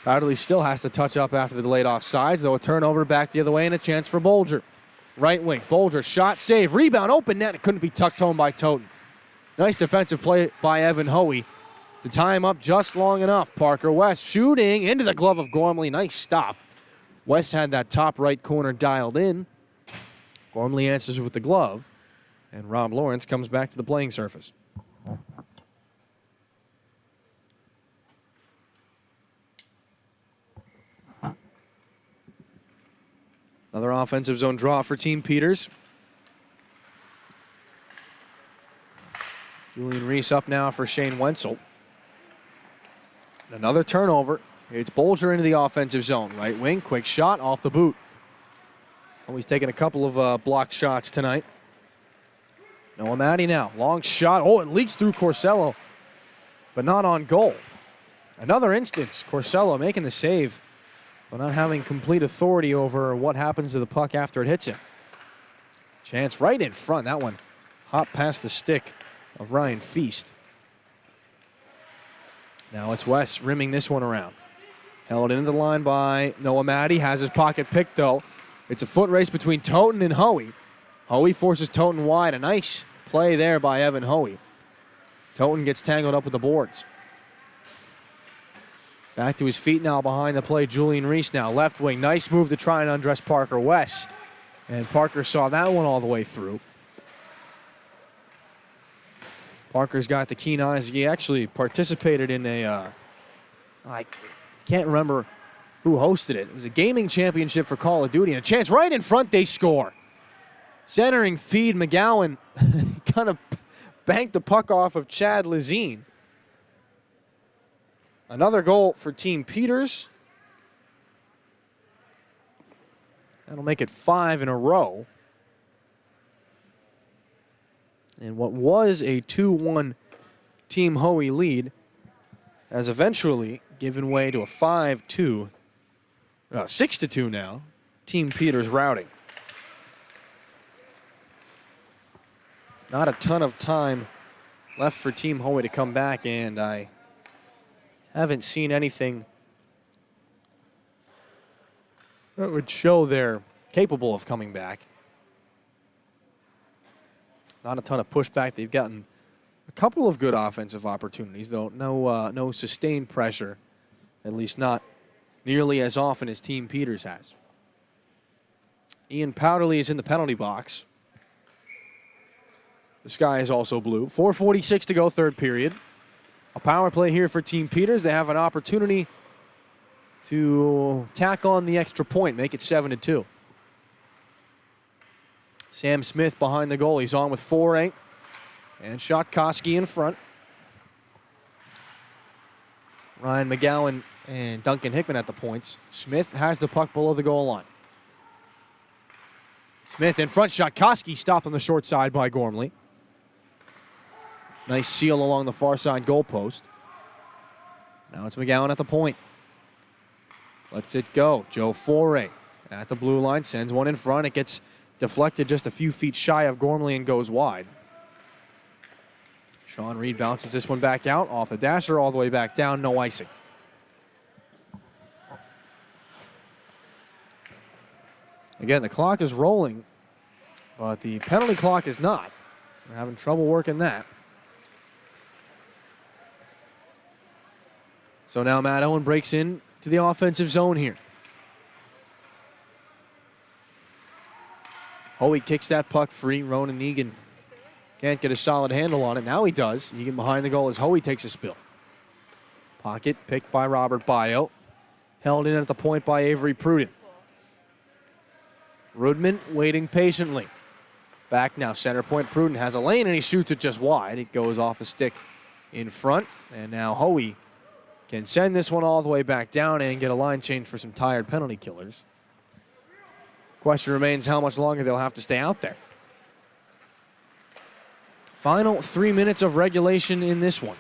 Powderly still has to touch up after the delayed offsides, though a turnover back the other way and a chance for Bolger. Right wing, Bolger, shot, save, rebound, open net. It couldn't be tucked home by Toten. Nice defensive play by Evan Hoey to tie him up just long enough. Parker West shooting into the glove of Gormley. Nice stop. West had that top right corner dialed in. Gormley answers with the glove, and Rob Lawrence comes back to the playing surface. Another offensive zone draw for Team Peters. Julian Reese up now for Shane Wenzel. Another turnover. It's Bolger into the offensive zone. Right wing, quick shot off the boot. Oh, he's taking a couple of blocked shots tonight. Noah Matty now. Long shot. Oh, it leaks through Corsello, but not on goal. Another instance. Corsello making the save, but not having complete authority over what happens to the puck after it hits him. Chance right in front. That one hopped past the stick of Ryan Feast. Now it's West rimming this one around. Held into the line by Noah Matty. Has his pocket picked, though. It's a foot race between Toten and Hoey. Hoey forces Toten wide. A nice play there by Evan Hoey. Toten gets tangled up with the boards. Back to his feet now behind the play. Julian Reese now. Left wing. Nice move to try and undress Parker West. And Parker saw that one all the way through. Parker's got the keen eyes. He actually participated in a, I can't remember who hosted it. It was a gaming championship for Call of Duty, and a chance right in front, they score. Centering feed, McGowan kind of banked the puck off of Chad Lazine. Another goal for Team Peters. That'll make it 5 in a row. And what was a 2-1 Team Hoey lead has eventually given way to a 5-2, 6-2 now, Team Peters routing. Not a ton of time left for Team Hoey to come back, and I haven't seen anything that would show they're capable of coming back. Not a ton of pushback. They've gotten a couple of good offensive opportunities, though no sustained pressure, at least not nearly as often as Team Peters has. Ian Powderly is in the penalty box. The sky is also blue. 4:46 to go, third period. A power play here for Team Peters. They have an opportunity to tack on the extra point, make it 7-2. Sam Smith behind the goal. He's on with 4-8. And Shotkoski in front. Ryan McGowan and Duncan Hickman at the points. Smith has the puck below the goal line. Smith in front. Shotkoski stopped on the short side by Gormley. Nice seal along the far side goalpost. Now it's McGowan at the point. Lets it go. Joe Foray at the blue line. Sends one in front. It gets deflected just a few feet shy of Gormley and goes wide. Sean Reed bounces this one back out. Off the dasher all the way back down. No icing. Again, the clock is rolling, but the penalty clock is not. We're having trouble working that. So now Matt Owen breaks in to the offensive zone here. Hoey kicks that puck free. Ronan Egan can't get a solid handle on it. Now he does. Egan behind the goal as Hoey takes a spill. Pocket picked by Robert Bayo. Held in at the point by Avery Pruden. Rudman waiting patiently. Back now, center point. Pruden has a lane and he shoots it just wide. It goes off a stick in front. And now Hoey can send this one all the way back down and get a line change for some tired penalty killers. Question remains how much longer they'll have to stay out there. Final 3 minutes of regulation in this one.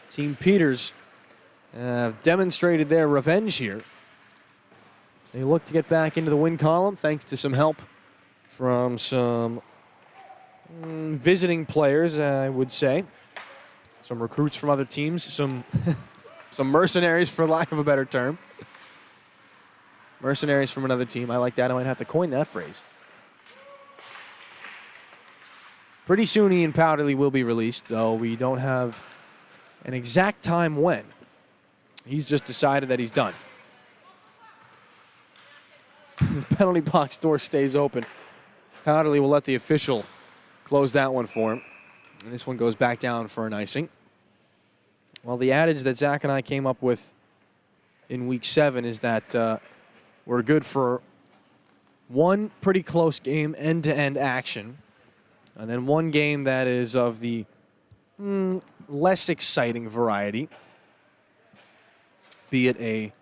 Team Peters demonstrated their revenge here. They look to get back into the win column thanks to some help from some visiting players, I would say. Some recruits from other teams, some mercenaries, for lack of a better term. Mercenaries from another team. I like that. I might have to coin that phrase. Pretty soon Ian Powderly will be released, though we don't have an exact time when. He's just decided that he's done. The penalty box door stays open. Powderly will let the official close that one for him. And this one goes back down for an icing. Well, the adage that Zach and I came up with in week 7 is that we're good for one pretty close game, end-to-end action, and then one game that is of the less exciting variety, be it a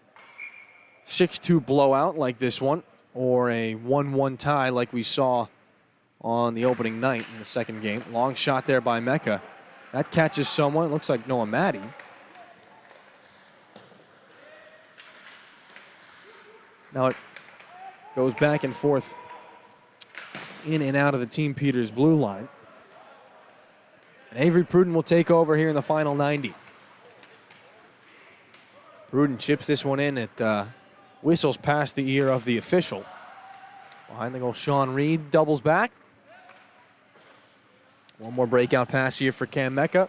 6-2 blowout like this one, or a 1-1 tie like we saw on the opening night in the second game. Long shot there by Mecca. That catches someone. It looks like Noah Matty. Now it goes back and forth in and out of the Team Peters blue line. And Avery Pruden will take over here in the final 90. Pruden chips this one in. It whistles past the ear of the official. Behind the goal, Sean Reed doubles back. One more breakout pass here for Cam Mecca.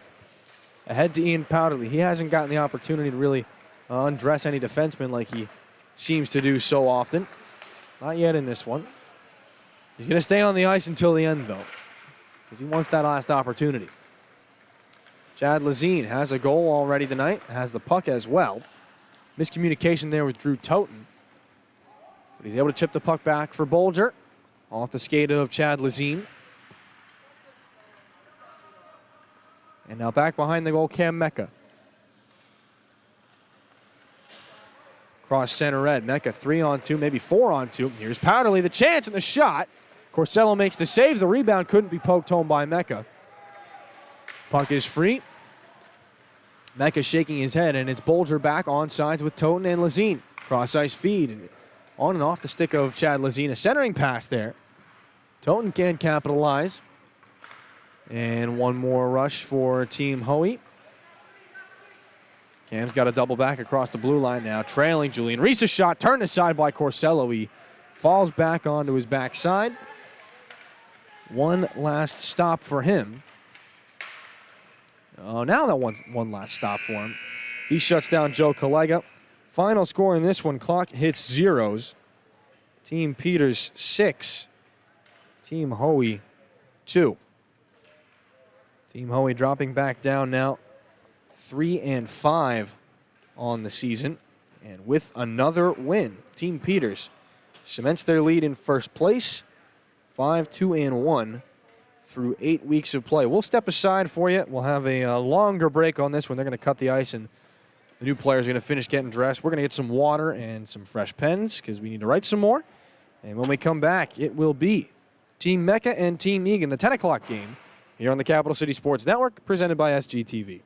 Ahead to Ian Powderly. He hasn't gotten the opportunity to really undress any defenseman like he seems to do so often. Not yet in this one. He's going to stay on the ice until the end, though, because he wants that last opportunity. Chad Lazine has a goal already tonight, has the puck as well. Miscommunication there with Drew Toten. But he's able to chip the puck back for Bolger. Off the skate of Chad Lazine. And now back behind the goal, Cam Mecca. Cross center red. Mecca 3-on-2, maybe 4-on-2. Here's Powderly, the chance and the shot. Corsello makes the save. The rebound couldn't be poked home by Mecca. Puck is free. Mecca shaking his head, and it's Bolger back on sides with Toten and Lazine. Cross-ice feed. On and off the stick of Chad Lazine. A centering pass there. Toten can capitalize. And one more rush for Team Hoey. Cam's got a double back across the blue line now. Trailing Julian. Reese's shot turned aside by Corsello. He falls back onto his backside. One last stop for him. Oh, now that one last stop for him. He shuts down Joe Collega. Final score in this one, clock hits zeros. Team Peters 6. Team Hoey 2. Team Hoey dropping back down now. 3-5 on the season. And with another win, Team Peters cements their lead in first place. 5-2-1 through 8 weeks of play. We'll step aside for you. We'll have a longer break on this one. They're going to cut the ice, and the new players are going to finish getting dressed. We're going to get some water and some fresh pens because we need to write some more. And when we come back, it will be Team Mecca and Team Egan, the 10 o'clock game here on the Capital City Sports Network, presented by SGTV.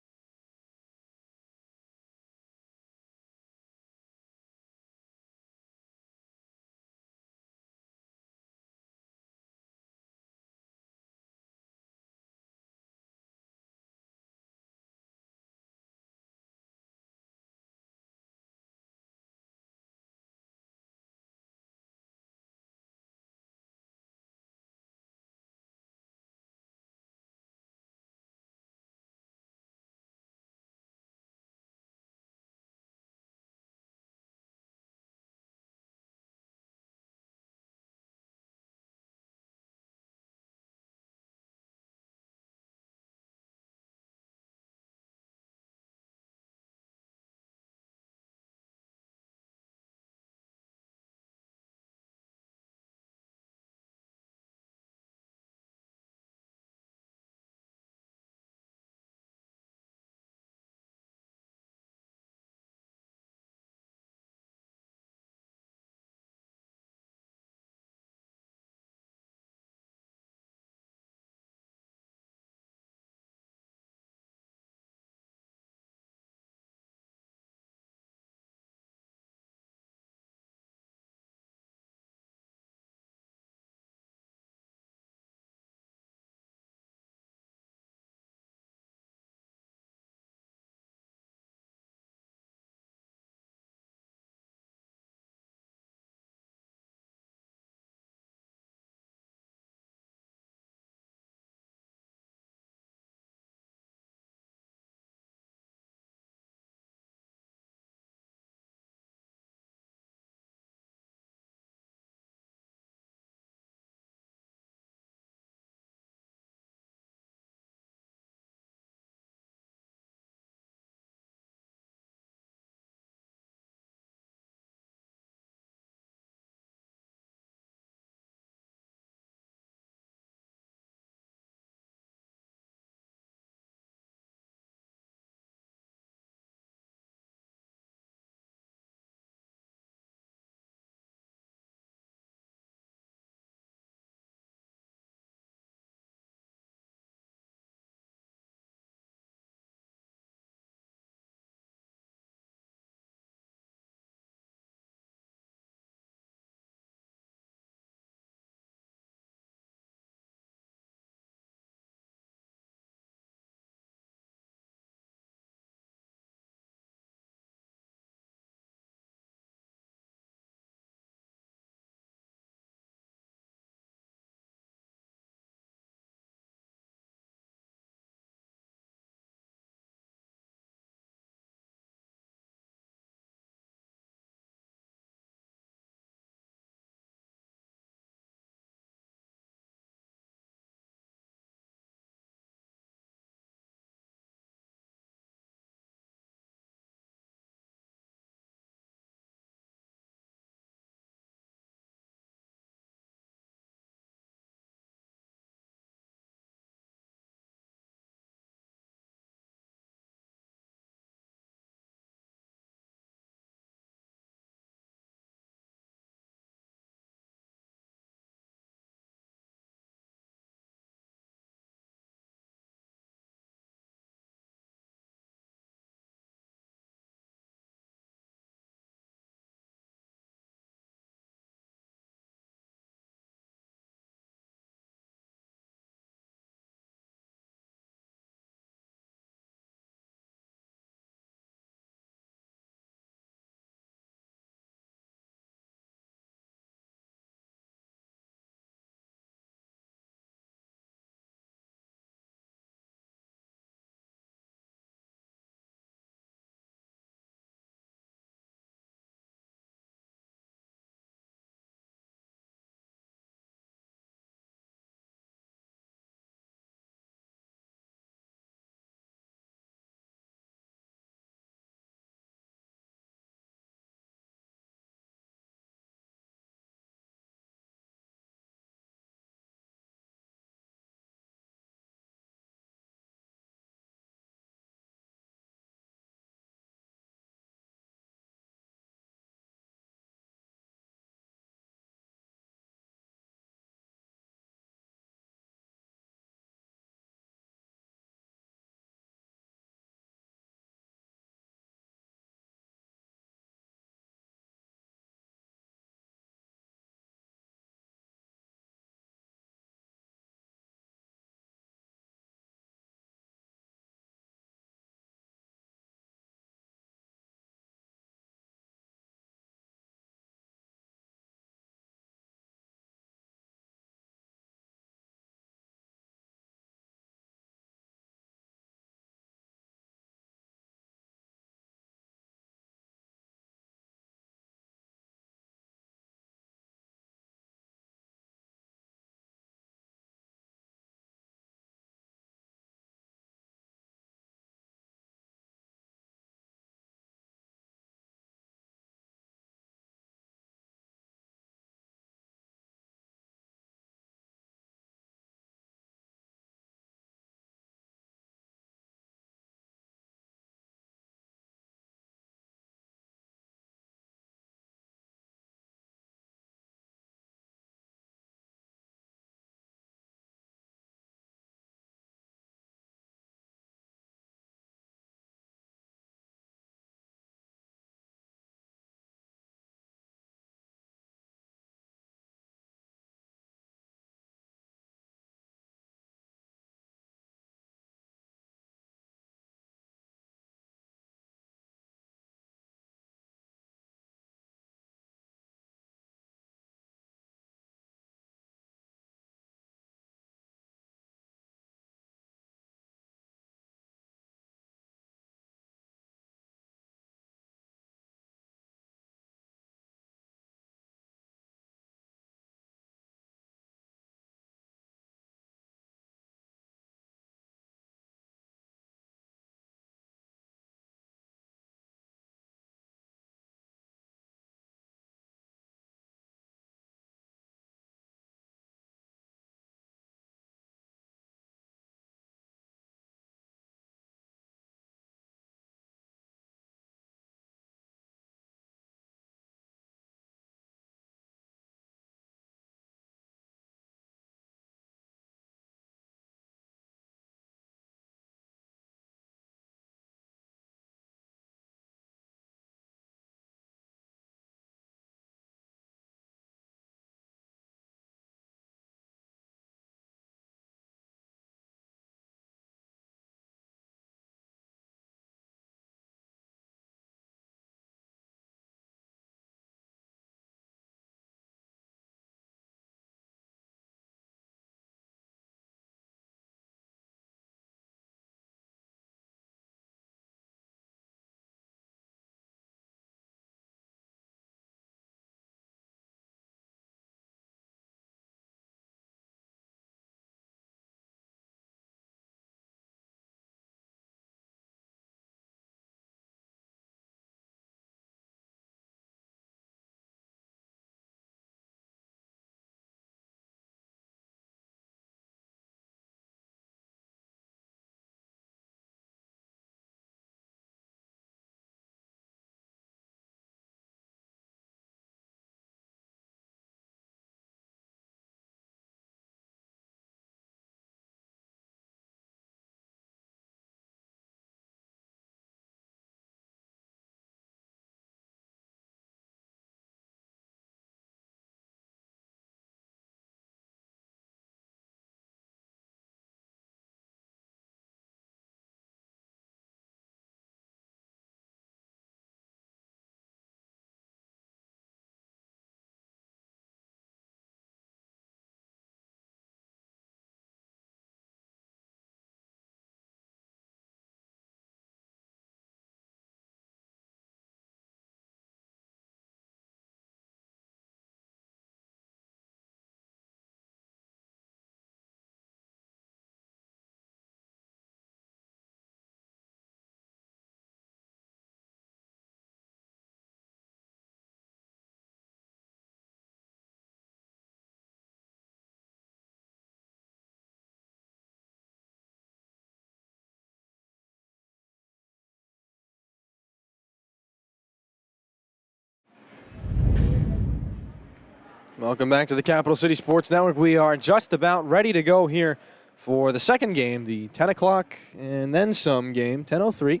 Welcome back to the Capital City Sports Network. We are just about ready to go here for the second game, the 10 o'clock and then some game, 10:03.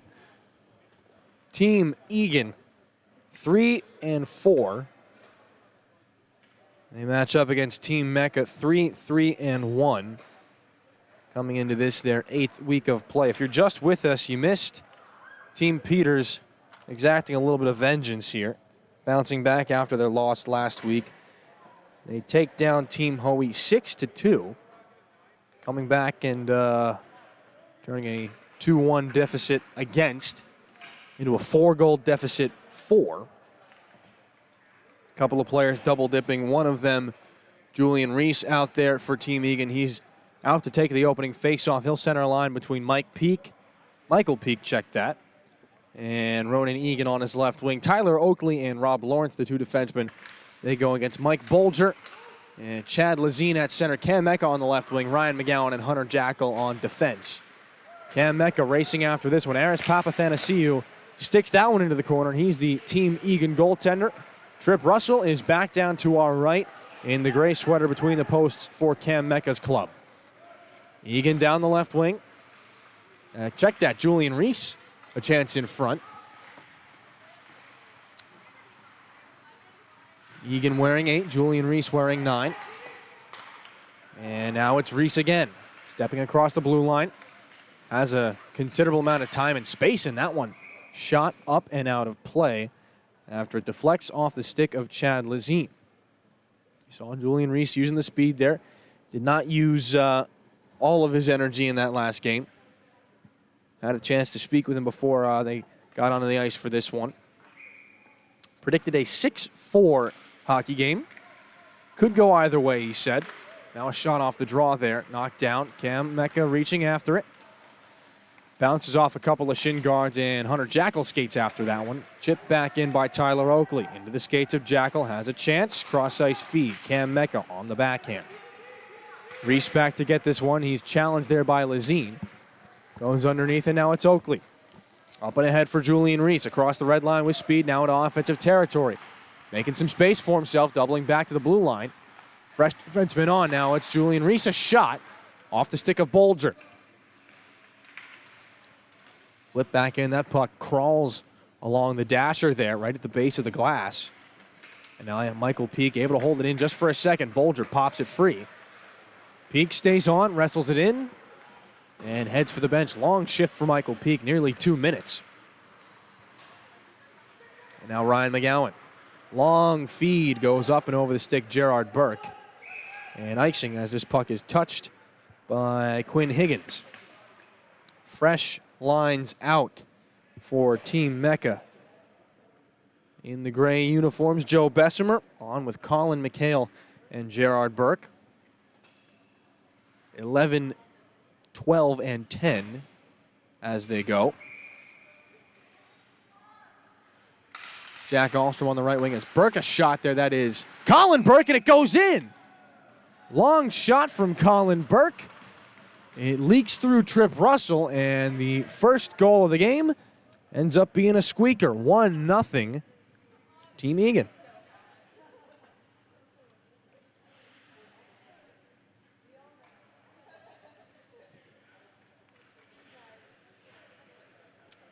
Team Egan, 3-4. They match up against Team Mecca, 3-1. Coming into this, their 8th week of play. If you're just with us, you missed Team Peters exacting a little bit of vengeance here, bouncing back after their loss last week. They take down Team Hoey 6-2, coming back and turning a 2-1 deficit against into a 4-goal deficit for. A couple of players double dipping. One of them, Julian Reese, out there for Team Egan. He's out to take the opening faceoff. He'll center a line between Michael Peak, check that, and Ronan Egan on his left wing. Tyler Oakley and Rob Lawrence, the two defensemen, they go against Mike Bolger and Chad Lazine at center. Cam Mecca on the left wing, Ryan McGowan and Hunter Jackal on defense. Cam Mecca racing after this one. Aris Papathanasiou sticks that one into the corner. He's the Team Egan goaltender. Trip Russell is back down to our right in the gray sweater between the posts for Cam Mecca's club. Egan down the left wing. Check that, Julian Reese, a chance in front. Egan wearing 8, Julian Reese wearing 9. And now it's Reese again, stepping across the blue line. Has a considerable amount of time and space in that one. Shot up and out of play after it deflects off the stick of Chad Lazine. You saw Julian Reese using the speed there. Did not use all of his energy in that last game. Had a chance to speak with him before they got onto the ice for this one. Predicted a 6-4 hockey game. Could go either way, he said. Now a shot off the draw there. Knocked down. Cam Mecca reaching after it. Bounces off a couple of shin guards, and Hunter Jackal skates after that one. Chipped back in by Tyler Oakley. Into the skates of Jackal. Has a chance. Cross-ice feed. Cam Mecca on the backhand. Reese back to get this one. He's challenged there by Lazine. Goes underneath, and now it's Oakley. Up and ahead for Julian Reese. Across the red line with speed. Now into offensive territory. Making some space for himself. Doubling back to the blue line. Fresh defenseman on. Now it's Julian Reese. A shot off the stick of Bolger. Flip back in. That puck crawls along the dasher there, right at the base of the glass. And now I have Michael Peak able to hold it in just for a second. Bolger pops it free. Peak stays on, wrestles it in, and heads for the bench. Long shift for Michael Peak, nearly 2 minutes. And now Ryan McGowan. Long feed goes up and over the stick, Gerard Burke. And icing as this puck is touched by Quinn Higgins. Fresh lines out for Team Mecca. In the gray uniforms, Joe Bessemer on with Colin McHale and Gerard Burke. 11, 12, and 10 as they go. Jack Ahlstrom on the right wing as Burke, a shot there. That is Colin Burke, and it goes in. Long shot from Colin Burke. It leaks through Trip Russell, and the first goal of the game ends up being a squeaker. 1-0, Team Egan.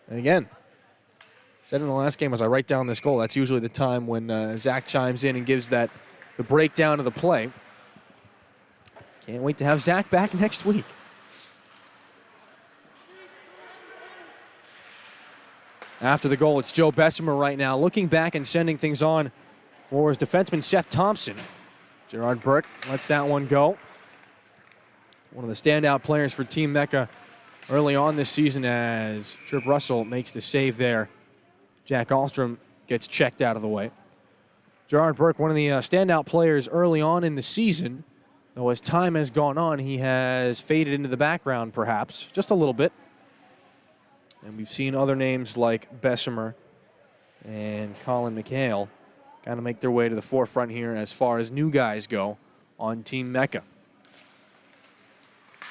And again, said in the last game as I write down this goal, that's usually the time when Zach chimes in and gives the breakdown of the play. Can't wait to have Zach back next week. After the goal, it's Joe Bessemer right now, looking back and sending things on for his defenseman, Seth Thompson. Gerard Burke lets that one go. One of the standout players for Team Mecca early on this season as Trip Russell makes the save there. Jack Ahlstrom gets checked out of the way. Gerard Burke, one of the standout players early on in the season, though as time has gone on, he has faded into the background perhaps, just a little bit. And we've seen other names like Bessemer and Colin McHale kind of make their way to the forefront here as far as new guys go on Team Mecca.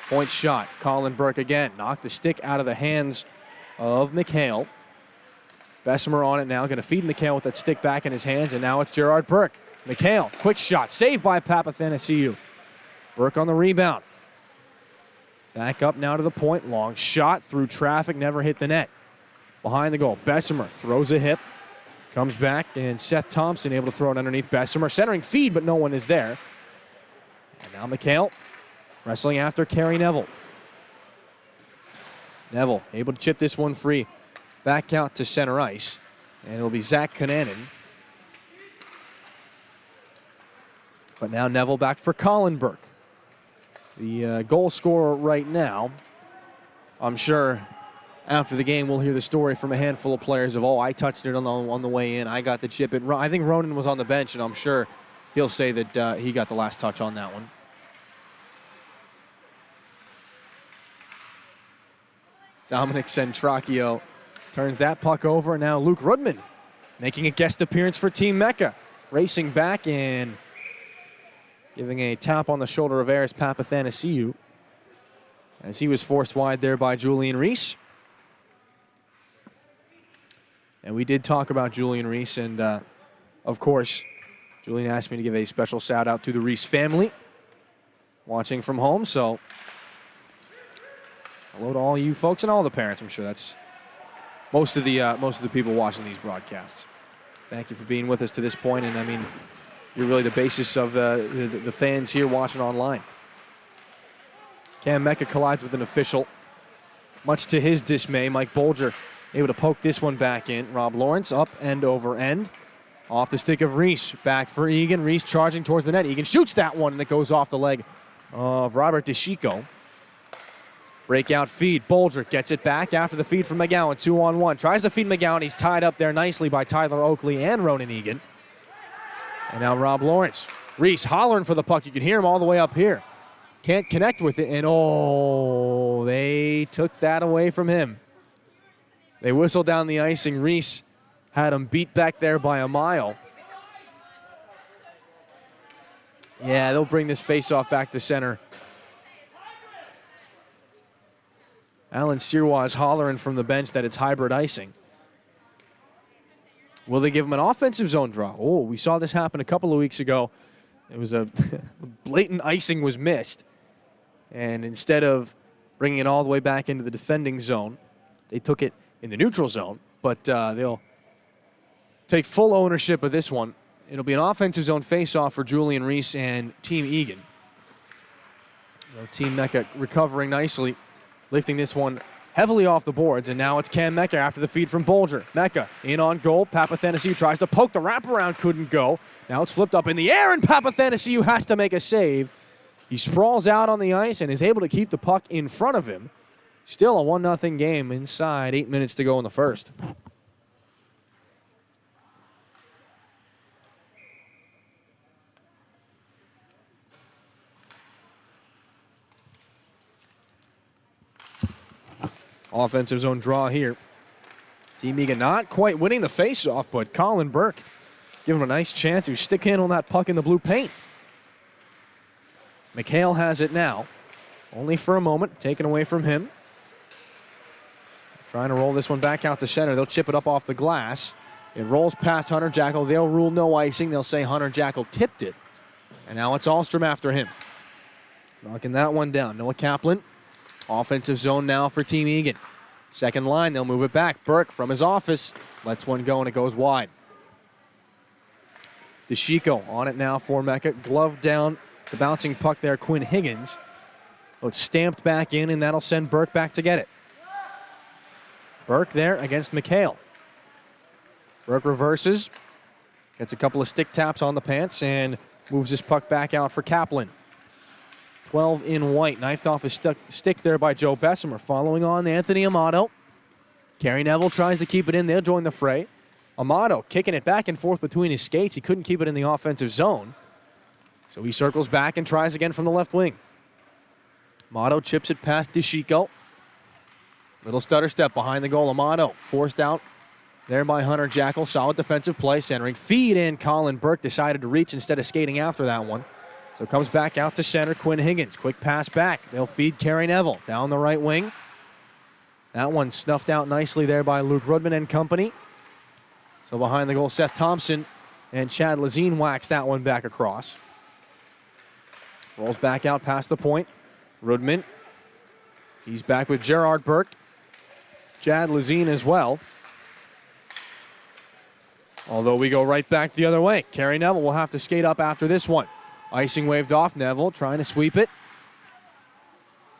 Point shot, Colin Burke again. Knocked the stick out of the hands of McHale. Bessemer on it now, going to feed McHale with that stick back in his hands, and now it's Gerard Burke. McHale, quick shot, saved by Papathanasiou. Burke on the rebound. Back up now to the point. Long shot through traffic, never hit the net. Behind the goal, Bessemer throws a hip. Comes back, and Seth Thompson able to throw it underneath Bessemer. Centering feed, but no one is there. And now McHale wrestling after Kerry Neville. Neville able to chip this one free. Back out to center ice. And it'll be Zach Konanen. But now Neville back for Colin Burke. The goal scorer right now. I'm sure after the game we'll hear the story from a handful of players of, oh, I touched it on the way in. I got the chip. I think Ronan was on the bench, and I'm sure he'll say that he got the last touch on that one. Dominic Centracchio turns that puck over. Now Luke Rudman making a guest appearance for Team Mecca. Racing back and giving a tap on the shoulder of Aris Papathanasiou as he was forced wide there by Julian Reese. And we did talk about Julian Reese, and of course, Julian asked me to give a special shout out to the Reese family watching from home. So hello to all you folks and all the parents. I'm sure that's most of the people watching these broadcasts. Thank you for being with us to this point, and I mean, you're really the basis of the fans here watching online. Cam Mecca collides with an official. Much to his dismay, Mike Bolger able to poke this one back in. Rob Lawrence up end over end. Off the stick of Reese. Back for Egan. Reese charging towards the net. Egan shoots that one, and it goes off the leg of Robert DeChico. Breakout feed. Bolger gets it back after the feed from McGowan. 2-on-1. Tries to feed McGowan. He's tied up there nicely by Tyler Oakley and Ronan Egan. And now Rob Lawrence. Reese hollering for the puck. You can hear him all the way up here. Can't connect with it. And oh, they took that away from him. They whistled down the icing. Reese had him beat back there by a mile. Yeah, they'll bring this faceoff back to center. Alan Sirois is hollering from the bench that it's hybrid icing. Will they give him an offensive zone draw? Oh, we saw this happen a couple of weeks ago. It was a blatant icing was missed. And instead of bringing it all the way back into the defending zone, they took it in the neutral zone. But they'll take full ownership of this one. It'll be an offensive zone faceoff for Julian Reese and Team Egan. Team Mecca recovering nicely, lifting this one heavily off the boards, and now it's Cam Mecca after the feed from Bolger. Mecca in on goal. Papathanasiou tries to poke the wraparound, couldn't go. Now it's flipped up in the air, and Papathanasiou has to make a save. He sprawls out on the ice and is able to keep the puck in front of him. Still a 1-0 game inside 8 minutes to go in the first. Offensive zone draw here. Team Egan not quite winning the faceoff, but Colin Burke giving him a nice chance to stick handle that puck in the blue paint. McHale has it now. Only for a moment, taken away from him. Trying to roll this one back out to center. They'll chip it up off the glass. It rolls past Hunter Jackal. They'll rule no icing. They'll say Hunter Jackal tipped it. And now it's Ahlstrom after him. Knocking that one down. Noah Kaplan. Offensive zone now for Team Egan. Second line, they'll move it back. Burke from his office lets one go, and it goes wide. DeChico on it now for Mecca. Glove down, the bouncing puck there, Quinn Higgins. So it's stamped back in, and that'll send Burke back to get it. Burke there against McHale. Burke reverses, gets a couple of stick taps on the pants, and moves this puck back out for Kaplan. 12 in white, knifed off his stick there by Joe Bessemer. Following on Anthony Amato. Kerry Neville tries to keep it in. They'll join the fray. Amato kicking it back and forth between his skates. He couldn't keep it in the offensive zone. So he circles back and tries again from the left wing. Amato chips it past DeChico. Little stutter step behind the goal. Amato forced out there by Hunter Jackal. Solid defensive play, centering. Feed in. Colin Burke decided to reach instead of skating after that one. So it comes back out to center. Quinn Higgins. Quick pass back. They'll feed Kerry Neville down the right wing. That one snuffed out nicely there by Luke Rudman and company. So behind the goal, Seth Thompson And Chad Lazine whacks that one back across. Rolls back out past the point. Rudman. He's back with Gerard Burke. Chad Lazine as well. Although we go right back the other way. Kerry Neville will have to skate up after this one. Icing waved off. Neville trying to sweep it.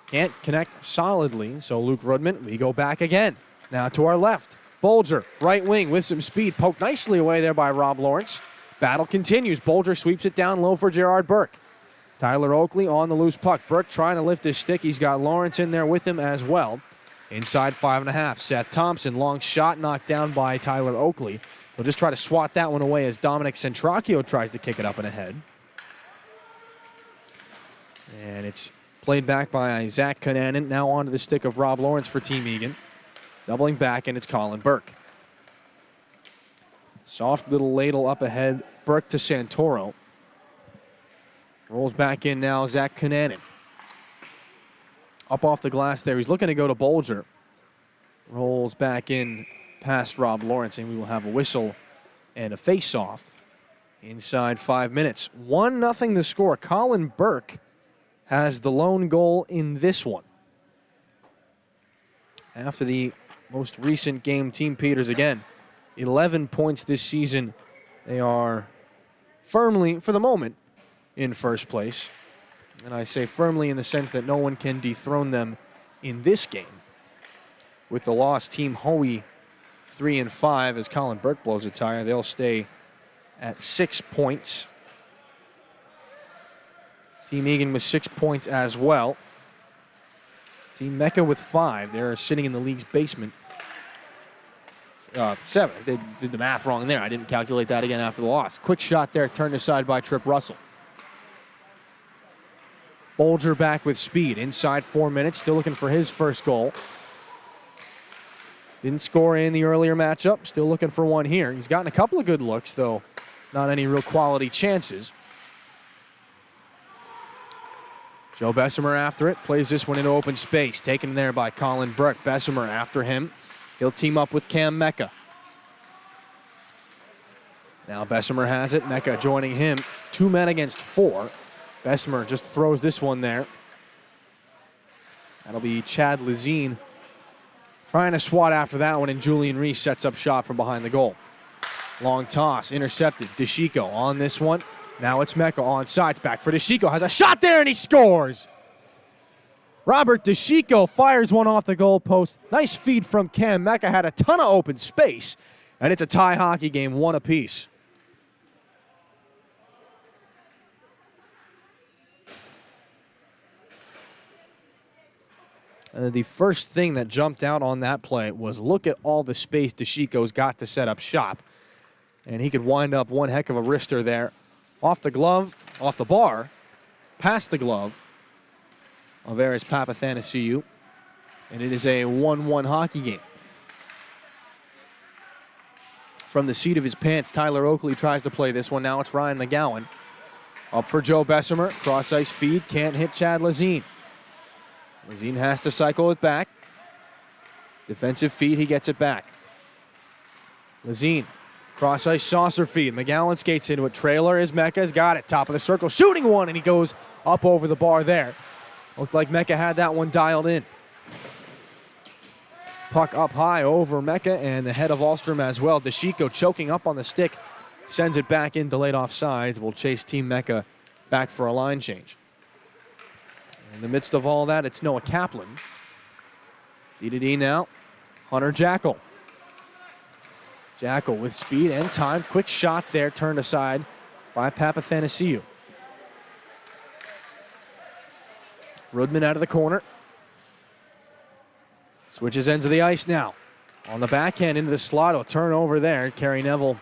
Can't connect solidly, so Luke Rudman, we go back again. Now to our left. Bolger, right wing with some speed. Poked nicely away there by Rob Lawrence. Battle continues. Bolger sweeps it down low for Gerard Burke. Tyler Oakley on the loose puck. Burke trying to lift his stick. He's got Lawrence in there with him as well. Inside 5.5. Seth Thompson, long shot knocked down by Tyler Oakley. He'll just try to swat that one away as Dominic Centracchio tries to kick it up and ahead. And it's played back by Zach Conanan. Now onto the stick of Rob Lawrence for Team Egan. Doubling back, and it's Colin Burke. Soft little ladle up ahead. Burke to Santoro. Rolls back in now, Zach Conanan. Up off the glass there. He's looking to go to Bolger. Rolls back in past Rob Lawrence, and we will have a whistle and a face-off inside 5 minutes. 1-0 the score. Colin Burke has the lone goal in this one. After the most recent game, Team Peters again, 11 points this season. They are firmly, for the moment, in first place. And I say firmly in the sense that no one can dethrone them in this game. With the loss, Team Hoey 3-5 as Colin Burke blows a tire. They'll stay at 6 points. Team Egan with 6 points as well. Team Mecca with 5. They're sitting in the league's basement. 7. They did the math wrong there. I didn't calculate that again after the loss. Quick shot there, turned aside by Trip Russell. Bolger back with speed. Inside 4 minutes, still looking for his first goal. Didn't score in the earlier matchup. Still looking for one here. He's gotten a couple of good looks, though not any real quality chances. Joe Bessemer after it. Plays this one into open space. Taken there by Colin Burke. Bessemer after him. He'll team up with Cam Mecca. Now Bessemer has it. Mecca joining him. 2 men against 4. Bessemer just throws this one there. That'll be Chad Lazine trying to swat after that one, and Julian Reese sets up shot from behind the goal. Long toss, intercepted. DeChico on this one. Now it's Mecca on sides. Back for DeChico. Has a shot there, and he scores. Robert DeChico fires one off the goal post. Nice feed from Cam Mecca. Had a ton of open space, and it's a tie hockey game, 1 apiece. The first thing that jumped out on that play was look at all the space DeChico's got to set up shop. And he could wind up one heck of a wrister there. Off the glove, off the bar, past the glove of Aris Papathanasiou. And it is a 1-1 hockey game. From the seat of his pants, Tyler Oakley tries to play this one. Now it's Ryan McGowan. Up for Joe Bessemer. Cross-ice feed. Can't hit Chad Lazine. Lazine has to cycle it back. Defensive feed, he gets it back. Lazine, cross-ice saucer feed. McGowan skates into it. Trailer is Mecca's got it. Top of the circle, shooting one, and he goes up over the bar there. Looked like Mecca had that one dialed in. Puck up high over Mecca and the head of Alstrom as well. DeChico choking up on the stick. Sends it back in, delayed offsides. Will chase Team Mecca back for a line change. In the midst of all that, it's Noah Kaplan. D-to-D now. Hunter Jackal. Jackal with speed and time. Quick shot there, turned aside by Papathanasiou. Rudman out of the corner. Switches ends of the ice now. On the backhand into the slot. A turnover there. Kerry Neville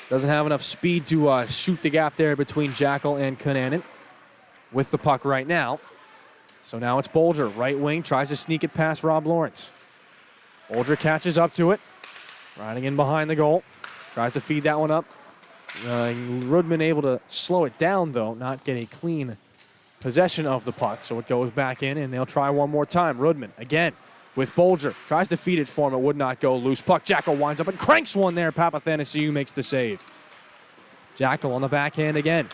doesn't have enough speed to shoot the gap there between Jackal and Conanan. With the puck right now. So now it's Bolger, right wing, tries to sneak it past Rob Lawrence. Bolger catches up to it, riding in behind the goal. Tries to feed that one up. Rudman able to slow it down, though, not get a clean possession of the puck. So it goes back in, and they'll try one more time. Rudman, again, with Bolger. Tries to feed it for him. It would not go. Loose puck. Jackal winds up and cranks one there. Papathanasiou makes the save. Jackal on the backhand again.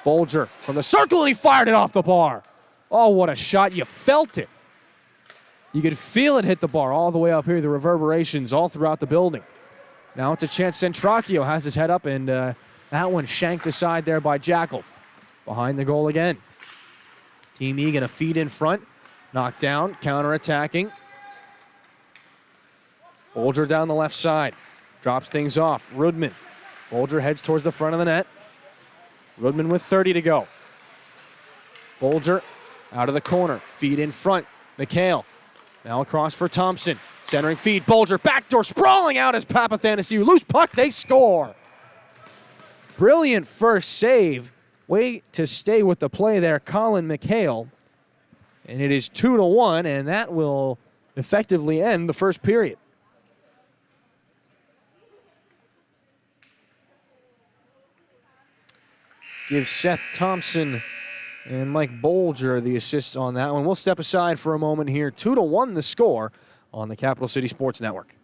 Bolger from the circle, and he fired it off the bar. Oh, what a shot. You felt it. You could feel it hit the bar all the way up here, the reverberations all throughout the building. Now it's a chance. Centracchio has his head up, and that one shanked aside there by Jackal. Behind the goal again. Team Egan a feed in front. Knocked down, counter-attacking. Bolger down the left side. Drops things off. Rudman. Bolger heads towards the front of the net. Rudman with 30 to go. Bolger out of the corner. Feed in front. McHale. Now across for Thompson. Centering feed. Bolger backdoor sprawling out as Papathanassiou. Loose puck. They score. Brilliant first save. Way to stay with the play there, Colin McHale. And it is 2-1, and that will effectively end the first period. Give Seth Thompson and Mike Bolger the assists on that one. We'll step aside for a moment here. 2-1 the score on the Capital City Sports Network.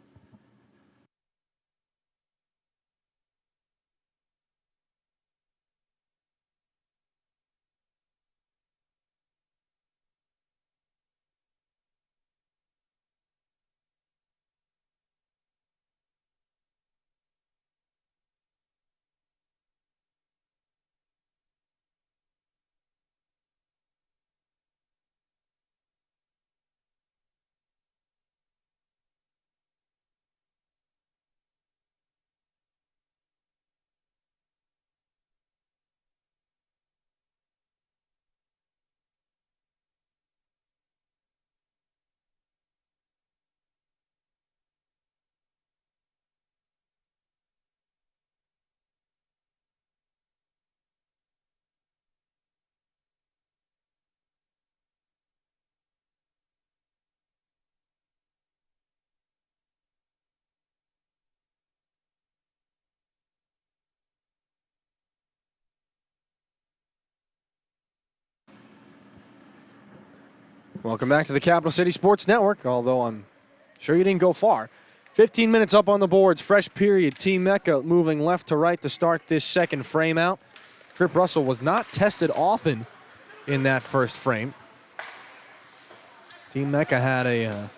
Welcome back to the Capital City Sports Network, although I'm sure you didn't go far. 15 minutes up on the boards, fresh period. Team Mecca moving left to right to start this second frame out. Trip Russell was not tested often in that first frame. Team Mecca had a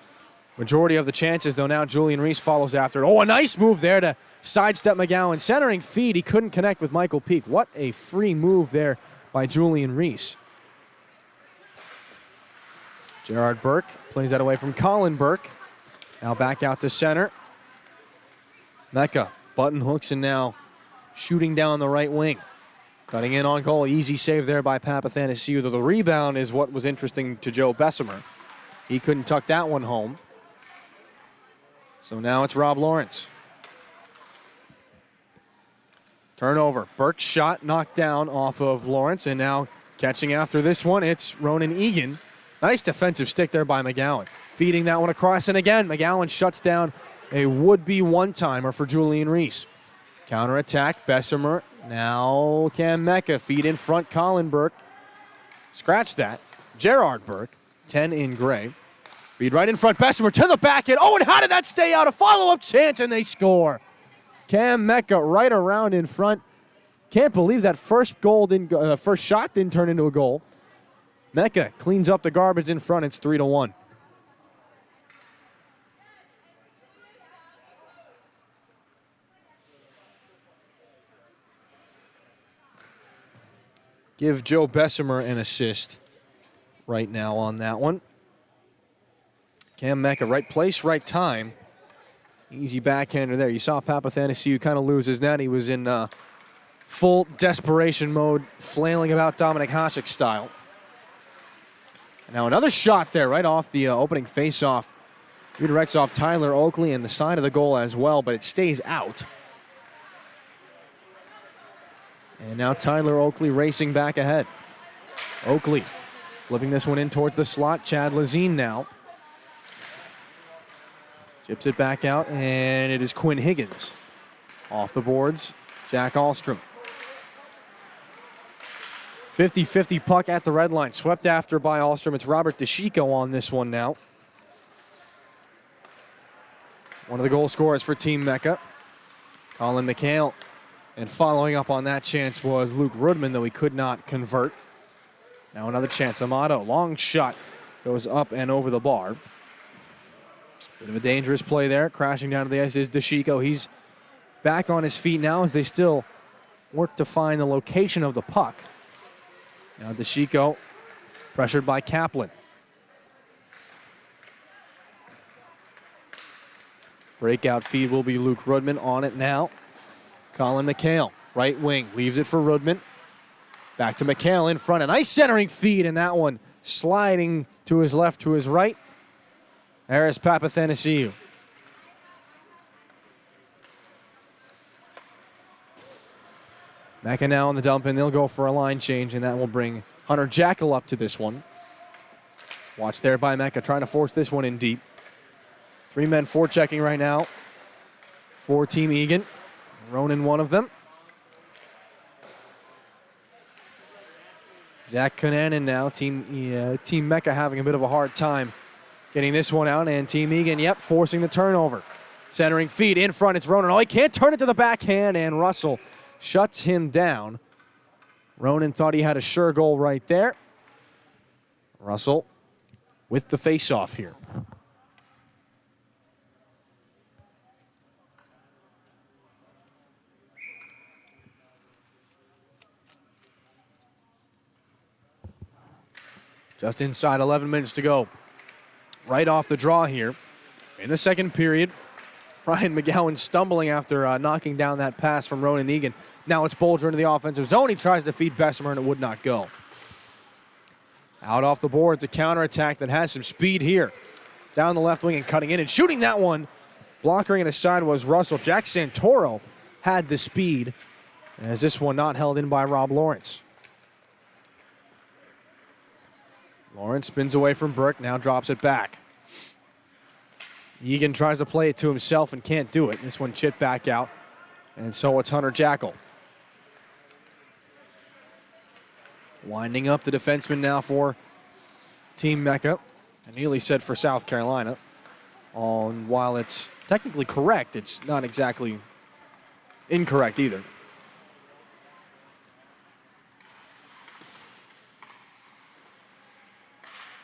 majority of the chances, though now Julian Reese follows after it. Oh, a nice move there to sidestep McGowan. Centering feed, he couldn't connect with Michael Peak. What a free move there by Julian Reese. Gerard Burke plays that away from Colin Burke. Now back out to center. Mecca button hooks and now shooting down the right wing. Cutting in on goal. Easy save there by Papathanassiou. The rebound is what was interesting to Joe Bessemer. He couldn't tuck that one home. So now it's Rob Lawrence. Turnover. Burke's shot knocked down off of Lawrence, and now catching after this one, it's Ronan Egan. Nice defensive stick there by McGowan. Feeding that one across, and again, McGowan shuts down a would-be one-timer for Julian Reese. Counterattack, Bessemer. Now Cam Mecca. Feed in front, Colin Burke. Scratch that. Gerard Burke, 10 in gray. Feed right in front, Bessemer to the back end. Oh, and how did that stay out? A follow-up chance, and they score. Cam Mecca right around in front. Can't believe that first shot didn't turn into a goal. Mecca cleans up the garbage in front. It's 3-1. Give Joe Bessemer an assist right now on that one. Cam Mecca, right place, right time. Easy backhander there. You saw Papathanassiou kind of lose his net. He was in full desperation mode, flailing about Dominic Hasek style. Now another shot there right off the opening faceoff. Redirects off Tyler Oakley and the side of the goal as well, but it stays out. And now Tyler Oakley racing back ahead. Oakley flipping this one in towards the slot. Chad Lazine now. Chips it back out, and it is Quinn Higgins. Off the boards, Jack Ahlstrom. 50-50 puck at the red line. Swept after by Ahlstrom. It's Robert DeChico on this one now. One of the goal scorers for Team Mecca. Colin McHale And following up on that chance was Luke Rudman, though he could not convert. Now another chance. Amato, long shot, goes up and over the bar. Bit of a dangerous play there. Crashing down to the ice is DeChico. He's back on his feet now as they still work to find the location of the puck. Now DeChico pressured by Kaplan. Breakout feed will be Luke Rudman on it now. Colin McHale, right wing, leaves it for Rudman. Back to McHale in front. A nice centering feed, and that one sliding to his left, to his right. Aris Papathanasiou. Mecca now on the dump, and they'll go for a line change, and that will bring Hunter Jackal up to this one. Watch there by Mecca, trying to force this one in deep. 3 men forechecking right now for Team Egan. Ronan, one of them. Zach Konanen now, Team Mecca having a bit of a hard time getting this one out, and Team Egan, forcing the turnover. Centering feed in front, it's Ronan. Oh, he can't turn it to the backhand, and Russell shuts him down. Ronan thought he had a sure goal right there. Russell with the face-off here. Just inside 11 minutes to go. Right off the draw here. In the second period, Ryan McGowan stumbling after knocking down that pass from Ronan Egan. Now it's Bolger into the offensive zone. He tries to feed Bessemer, and it would not go. Out off the boards, a counterattack that has some speed here. Down the left wing and cutting in and shooting that one. Blockering it aside was Russell. Jack Santoro had the speed, as this one not held in by Rob Lawrence. Lawrence spins away from Burke, now drops it back. Egan tries to play it to himself and can't do it. This one chipped back out, and so it's Hunter Jackal. Winding up the defenseman now for Team Mecca. I nearly said for South Carolina. While it's technically correct, it's not exactly incorrect either.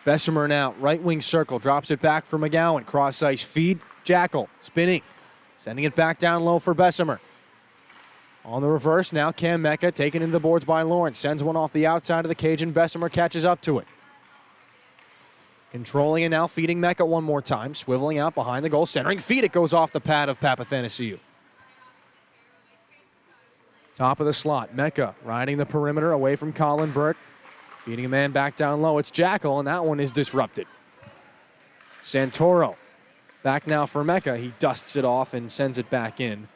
Bessemer now, right wing circle, drops it back for McGowan. Cross ice feed, Jackal spinning, sending it back down low for Bessemer. On the reverse now, Cam Mecca taken into the boards by Lawrence. Sends one off the outside of the cage, and Bessemer catches up to it. Controlling and now feeding Mecca one more time. Swiveling out behind the goal, centering feed. It goes off the pad of Papathanasiou. Top of the slot, Mecca riding the perimeter away from Colin Burke. Feeding a man back down low. It's Jackal, and that one is disrupted. Santoro back now for Mecca. He dusts it off and sends it back in.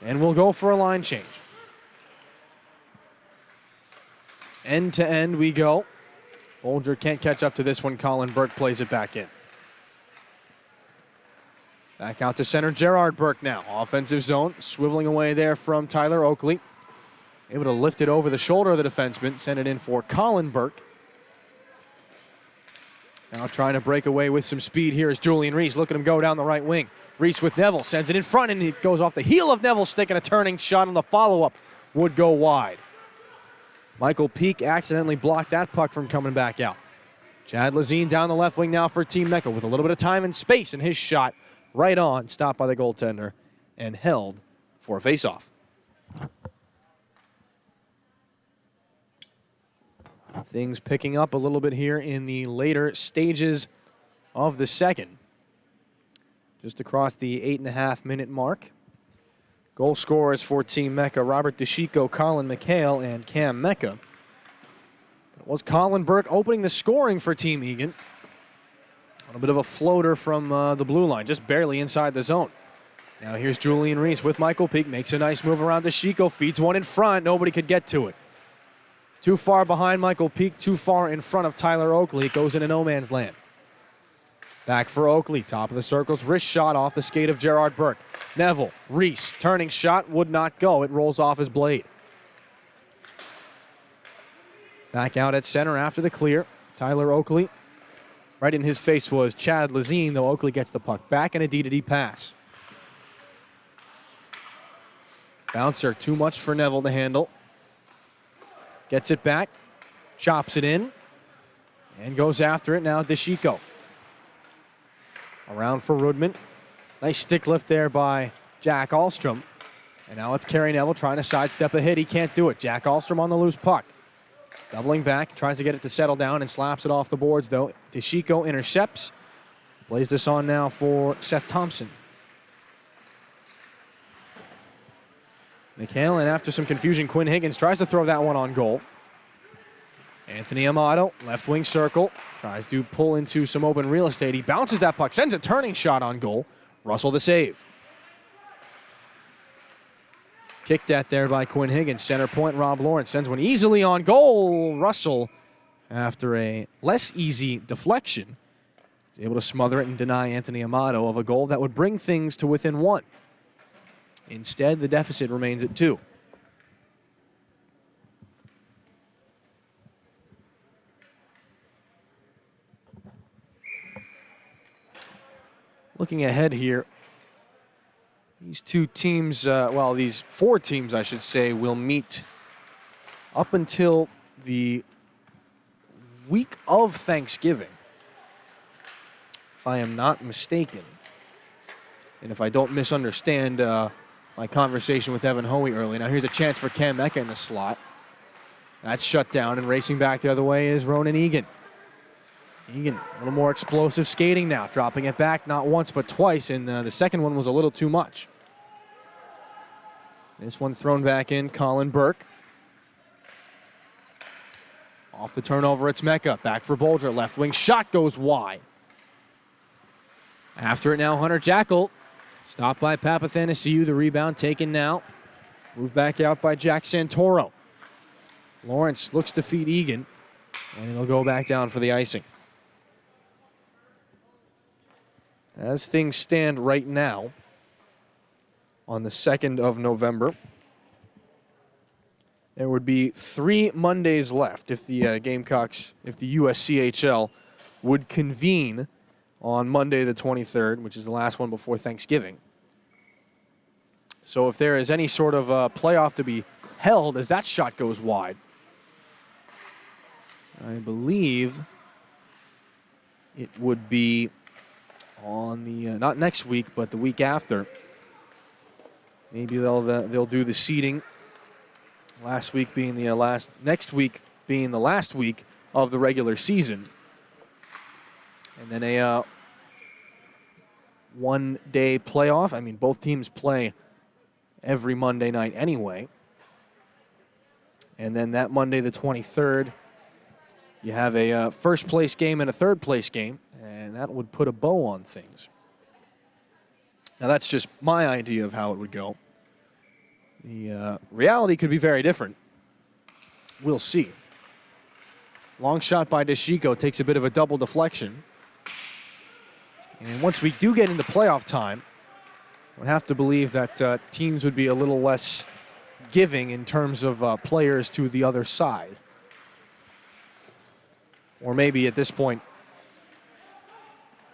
And we'll go for a line change. End to end we go. Bolger can't catch up to this one. Colin Burke plays it back in. Back out to center, Gerard Burke now. Offensive zone, swiveling away there from Tyler Oakley. Able to lift it over the shoulder of the defenseman, send it in for Colin Burke. Now trying to break away with some speed here is Julian Reese. Look at him go down the right wing. Reese with Neville, sends it in front, and it goes off the heel of Neville's stick, and a turning shot on the follow-up would go wide. Michael Peake accidentally blocked that puck from coming back out. Chad Lazine down the left wing now for Team Mecca with a little bit of time and space, and his shot right on, stopped by the goaltender, and held for a face-off. Things picking up a little bit here in the later stages of the second. Just across the 8.5-minute mark. Goal scorers for Team Mecca, Robert DeChico, Colin McHale, and Cam Mecca. It was Colin Burke opening the scoring for Team Egan. A little bit of a floater from the blue line, just barely inside the zone. Now here's Julian Reese with Michael Peake, makes a nice move around DeChico, feeds one in front, nobody could get to it. Too far behind Michael Peake, too far in front of Tyler Oakley. It goes into no man's land. Back for Oakley, top of the circles, wrist shot off the skate of Gerard Burke. Neville, Reese, turning shot, would not go. It rolls off his blade. Back out at center after the clear, Tyler Oakley. Right in his face was Chad Lazine, though Oakley gets the puck back, and a D-to-D pass. Bouncer, too much for Neville to handle. Gets it back, chops it in, and goes after it now. DeChico. Around for Rudman. Nice stick lift there by Jack Ahlstrom. And now it's Kerry Neville trying to sidestep a hit. He can't do it. Jack Ahlstrom on the loose puck. Doubling back, tries to get it to settle down and slaps it off the boards, though. DeChico intercepts. Plays this on now for Seth Thompson. McHale, and after some confusion, Quinn Higgins tries to throw that one on goal. Anthony Amato, left wing circle, tries to pull into some open real estate. He bounces that puck, sends a turning shot on goal. Russell the save. Kicked at there by Quinn Higgins. Center point, Rob Lawrence sends one easily on goal. Russell, after a less easy deflection, is able to smother it and deny Anthony Amato of a goal that would bring things to within 1. Instead, the deficit remains at 2. Looking ahead here, these two teams, these 4 teams, I should say, will meet up until the week of Thanksgiving, if I am not mistaken. And if I don't misunderstand my conversation with Evan Hoey earlier. Now here's a chance for Cam Mecca in the slot. That's shut down, and racing back the other way is Ronan Egan. Egan, a little more explosive skating now, dropping it back not once but twice, and the second one was a little too much. This one thrown back in, Colin Burke. Off the turnover, it's Mecca. Back for Bolger, left wing shot goes wide. After it now, Hunter Jackal. Stopped by Papathanasiou, the rebound taken now. Moved back out by Jack Santoro. Lawrence looks to feed Egan, and it'll go back down for the icing. As things stand right now, on the 2nd of November, there would be 3 Mondays left if the Gamecocks, if the USCHL would convene on Monday the 23rd, which is the last one before Thanksgiving. So if there is any sort of playoff to be held as that shot goes wide, I believe it would be on the, not next week, but the week after. Maybe they'll do the seeding. Next week being the last week of the regular season. And then a one-day playoff. I mean, both teams play every Monday night anyway. And then that Monday, the 23rd, you have a first-place game and a third-place game, and that would put a bow on things. Now, that's just my idea of how it would go. The reality could be very different. We'll see. Long shot by DeChico takes a bit of a double deflection. And once we do get into playoff time, I would have to believe that teams would be a little less giving in terms of players to the other side. Or maybe at this point,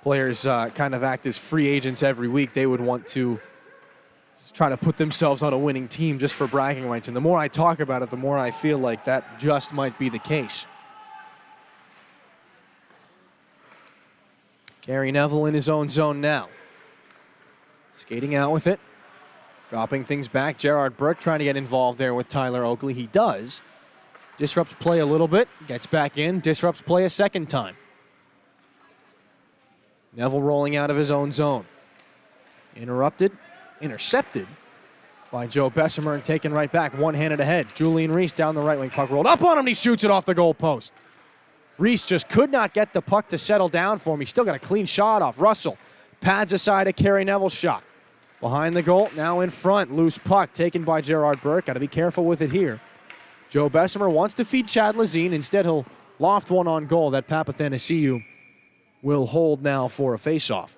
players kind of act as free agents every week. They would want to try to put themselves on a winning team just for bragging rights. And the more I talk about it, the more I feel like that just might be the case. Kerry Neville in his own zone now. Skating out with it. Dropping things back. Gerard Burke trying to get involved there with Tyler Oakley. He does. Disrupts play a little bit. Gets back in. Disrupts play a second time. Neville rolling out of his own zone. Intercepted by Joe Bessemer and taken right back. One-handed ahead. Julian Reese down the right wing. Puck rolled up on him. And he shoots it off the goal post. Reese just could not get the puck to settle down for him. He still got a clean shot off. Russell pads aside a Kerry Neville shot. Behind the goal, now in front. Loose puck taken by Gerard Burke. Got to be careful with it here. Joe Bessemer wants to feed Chad Lazine. Instead, he'll loft one on goal that Papathanasiou will hold now for a faceoff.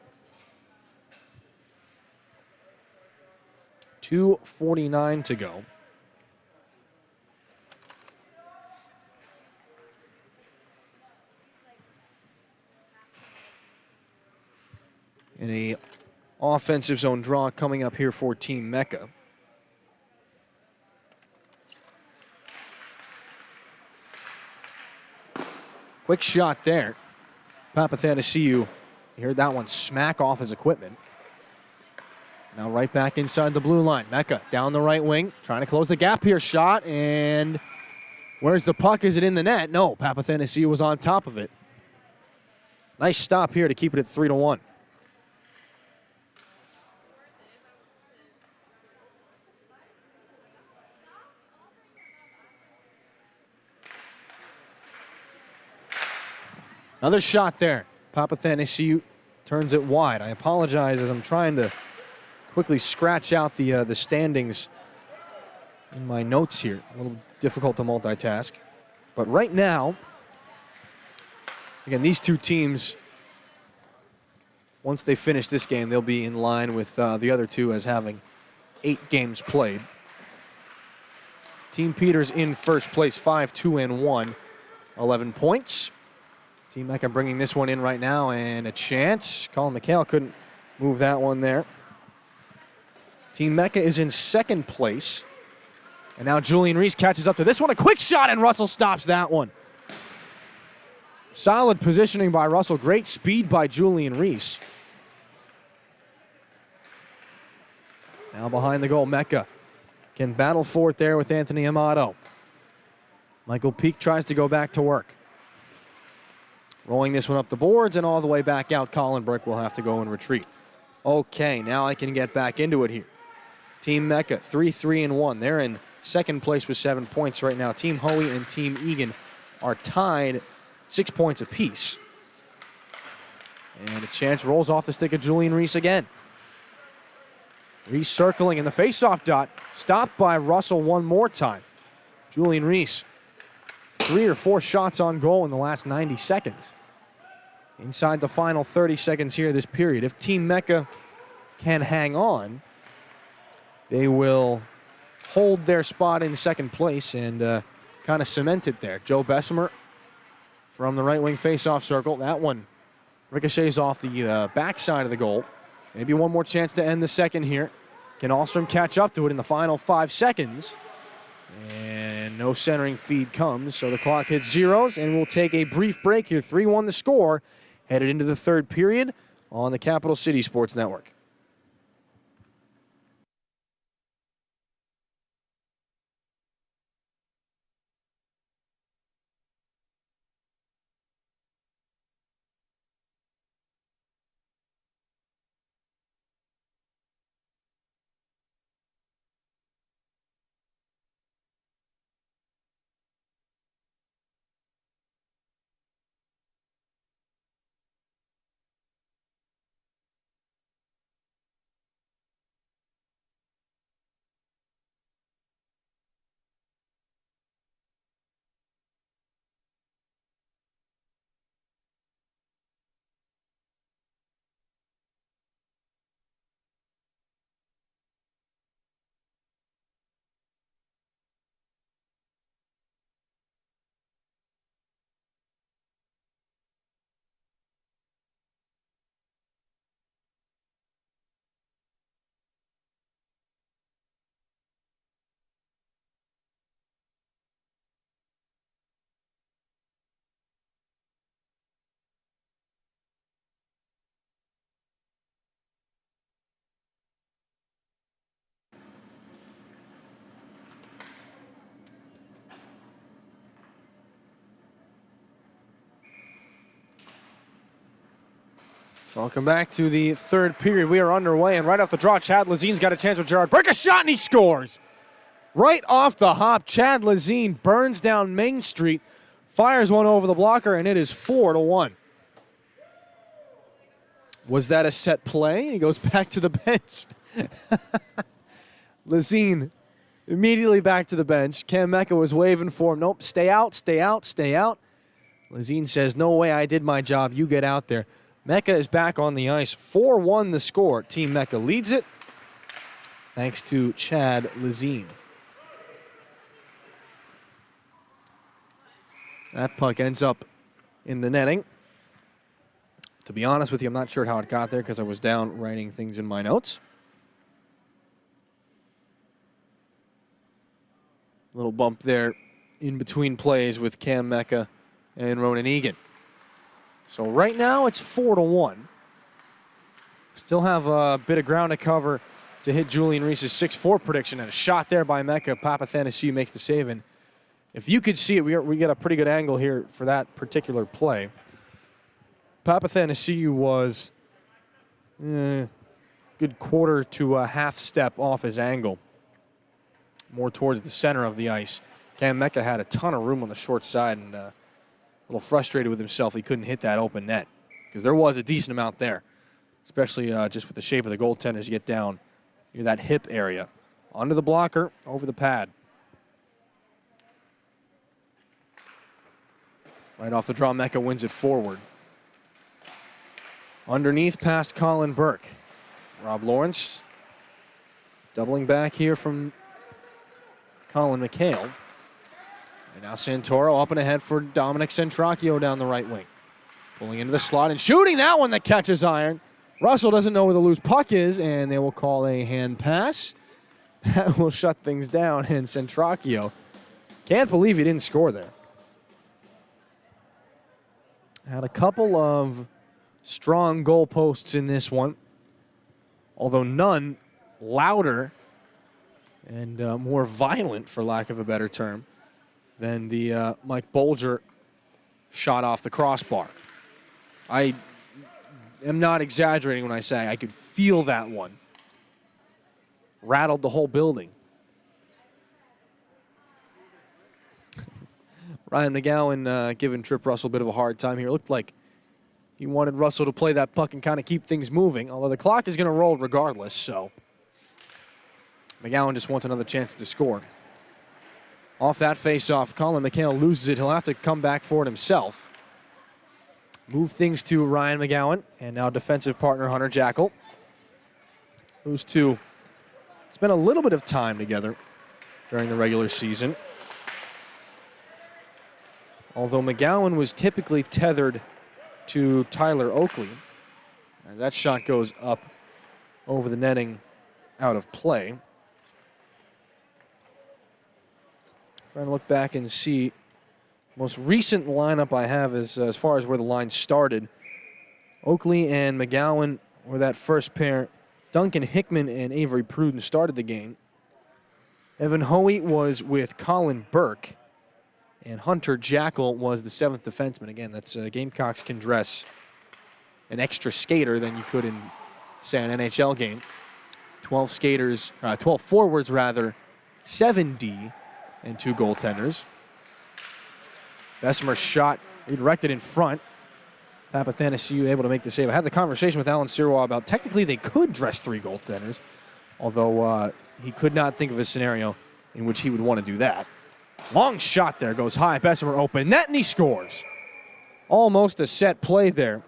2:49 to go. In a offensive zone draw coming up here for Team Mecca. Quick shot there. Papathanasiou, you heard that one smack off his equipment. Now right back inside the blue line. Mecca down the right wing, trying to close the gap here. Shot, and where's the puck? Is it in the net? No, Papathanasiou was on top of it. Nice stop here to keep it at 3-1. Another shot there. Papathanasiou turns it wide. I apologize as I'm trying to quickly scratch out the standings in my notes here. A little difficult to multitask. But right now, again, these two teams, once they finish this game, they'll be in line with the other two as having 8 games played. Team Peters in first place, 5-2-1, 11 points. Team Mecca bringing this one in right now, and a chance. Colin McHale couldn't move that one there. Team Mecca is in second place. And now Julian Reese catches up to this one. A quick shot, and Russell stops that one. Solid positioning by Russell. Great speed by Julian Reese. Now behind the goal, Mecca can battle for it there with Anthony Amato. Michael Peak tries to go back to work. Rolling this one up the boards and all the way back out. Colin Brick will have to go and retreat. Okay, now I can get back into it here. Team Mecca, 3-3-1. They're in second place with 7 points right now. Team Hoey and Team Egan are tied 6 points apiece. And a chance rolls off the stick of Julian Reese again. Reese circling in the faceoff dot. Stopped by Russell one more time. Julian Reese, 3 or 4 shots on goal in the last 90 seconds. Inside the final 30 seconds here this period. If Team Mecca can hang on, they will hold their spot in second place and kind of cement it there. Joe Bessemer from the right wing faceoff circle. That one ricochets off the backside of the goal. Maybe one more chance to end the second here. Can Ahlstrom catch up to it in the final 5 seconds? And no centering feed comes, so the clock hits zeros, and we'll take a brief break here. 3-1 the score, headed into the third period on the Capital City Sports Network. Welcome back to the third period. We are underway, and right off the draw, Chad Lazine's got a chance with Gerard. Break a shot, and he scores! Right off the hop, Chad Lazine burns down Main Street, fires one over the blocker, and it is 4-1. Was that a set play? He goes back to the bench. Lazine immediately back to the bench. Cam Mecca was waving for him. Nope, stay out, stay out, stay out. Lazine says, no way, I did my job. You get out there. Mecca is back on the ice. 4-1 the score. Team Mecca leads it thanks to Chad Lazine. That puck ends up in the netting. To be honest with you, I'm not sure how it got there because I was down writing things in my notes. Little bump there in between plays with Cam Mecca and Ronan Egan. So right now it's 4-1. Still have a bit of ground to cover to hit Julian Reese's 6-4 prediction, and a shot there by Mecca. Papathanassiou makes the save, and if you could see it, we get a pretty good angle here for that particular play. Papathanassiou was good quarter to a half step off his angle, more towards the center of the ice. Cam Mecca had a ton of room on the short side, and a little frustrated with himself he couldn't hit that open net, because there was a decent amount there, especially just with the shape of the goaltenders. You get down near that hip area. Under the blocker, over the pad. Right off the draw, Mecca wins it forward. Underneath, past Colin Burke. Rob Lawrence doubling back here from Colin McHale. And now Santoro up and ahead for Dominic Centracchio down the right wing. Pulling into the slot and shooting that one that catches iron. Russell doesn't know where the loose puck is, and they will call a hand pass. That will shut things down, and Centracchio can't believe he didn't score there. Had a couple of strong goal posts in this one, although none louder and more violent, for lack of a better term, than the Mike Bolger shot off the crossbar. I am not exaggerating when I say I could feel that one. Rattled the whole building. Ryan McGowan giving Trip Russell a bit of a hard time here. It looked like he wanted Russell to play that puck and kind of keep things moving, although the clock is going to roll regardless, so McGowan just wants another chance to score. Off that face-off, Colin McHale loses it. He'll have to come back for it himself. Move things to Ryan McGowan, and now defensive partner Hunter Jackal. Those two spent a little bit of time together during the regular season, although McGowan was typically tethered to Tyler Oakley. And that shot goes up over the netting, out of play. Trying to look back and see. Most recent lineup I have is as far as where the line started. Oakley and McGowan were that first pair. Duncan Hickman and Avery Pruden started the game. Evan Hoey was with Colin Burke. And Hunter Jackal was the seventh defenseman. Again, that's Gamecocks can dress an extra skater than you could in, say, an NHL game. 12 skaters, 12 forwards rather, 7D, and 2 goaltenders. Bessemer shot redirected in front. Papathanassiou able to make the save. I had the conversation with Alan Sirois about technically they could dress 3 goaltenders, although he could not think of a scenario in which he would want to do that. Long shot there, goes high. Bessemer open net, and he scores. Almost a set play there.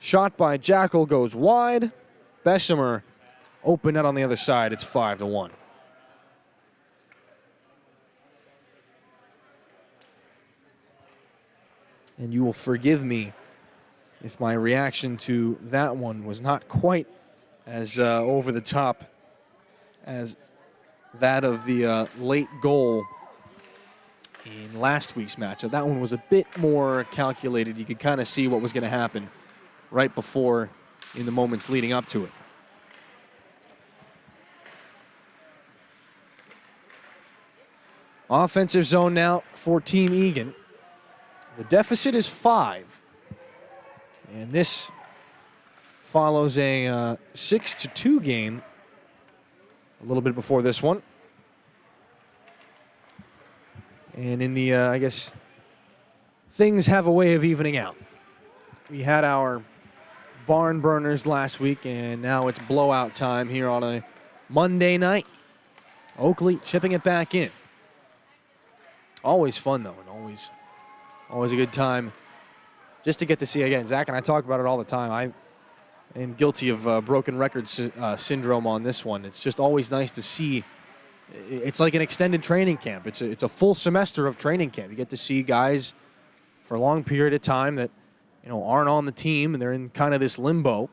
Shot by Jackal goes wide. Bessemer open net on the other side. It's 5-1. And you will forgive me if my reaction to that one was not quite as over the top as that of the late goal in last week's matchup. That one was a bit more calculated. You could kind of see what was going to happen right before, in the moments leading up to it. Offensive zone now for Team Egan. The deficit is 5. And this follows a 6-2 game a little bit before this one. And in the, I guess, things have a way of evening out. We had our barn burners last week, and now it's blowout time here on a Monday night. Oakley chipping it back in. Always fun, though, and always a good time just to get to see, again, Zach and I talk about it all the time. I am guilty of broken record syndrome on this one. It's just always nice to see. It's like an extended training camp. It's a full semester of training camp. You get to see guys for a long period of time that, you know, aren't on the team, and they're in kind of this limbo.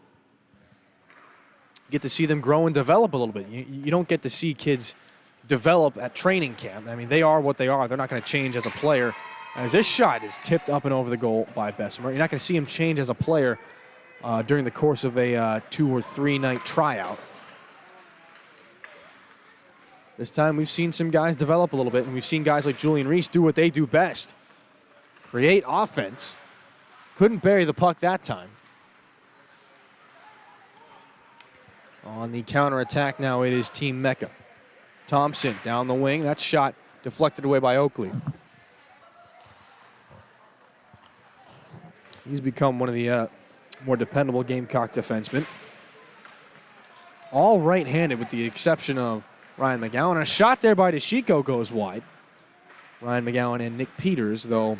You get to see them grow and develop a little bit. You don't get to see kids develop at training camp. I mean, they are what they are. They're not going to change as a player As this shot is tipped up and over the goal by Bessemer. You're not going to see him change as a player during the course of a 2 or 3 night tryout. This time we've seen some guys develop a little bit, and we've seen guys like Julian Reese do what they do best. Create offense. Couldn't bury the puck that time. On the counterattack now, it is Team Mecca. Thompson down the wing. That shot deflected away by Oakley. He's become one of the more dependable Gamecock defensemen. All right-handed with the exception of Ryan McGowan. A shot there by DeChico goes wide. Ryan McGowan and Nick Peters, though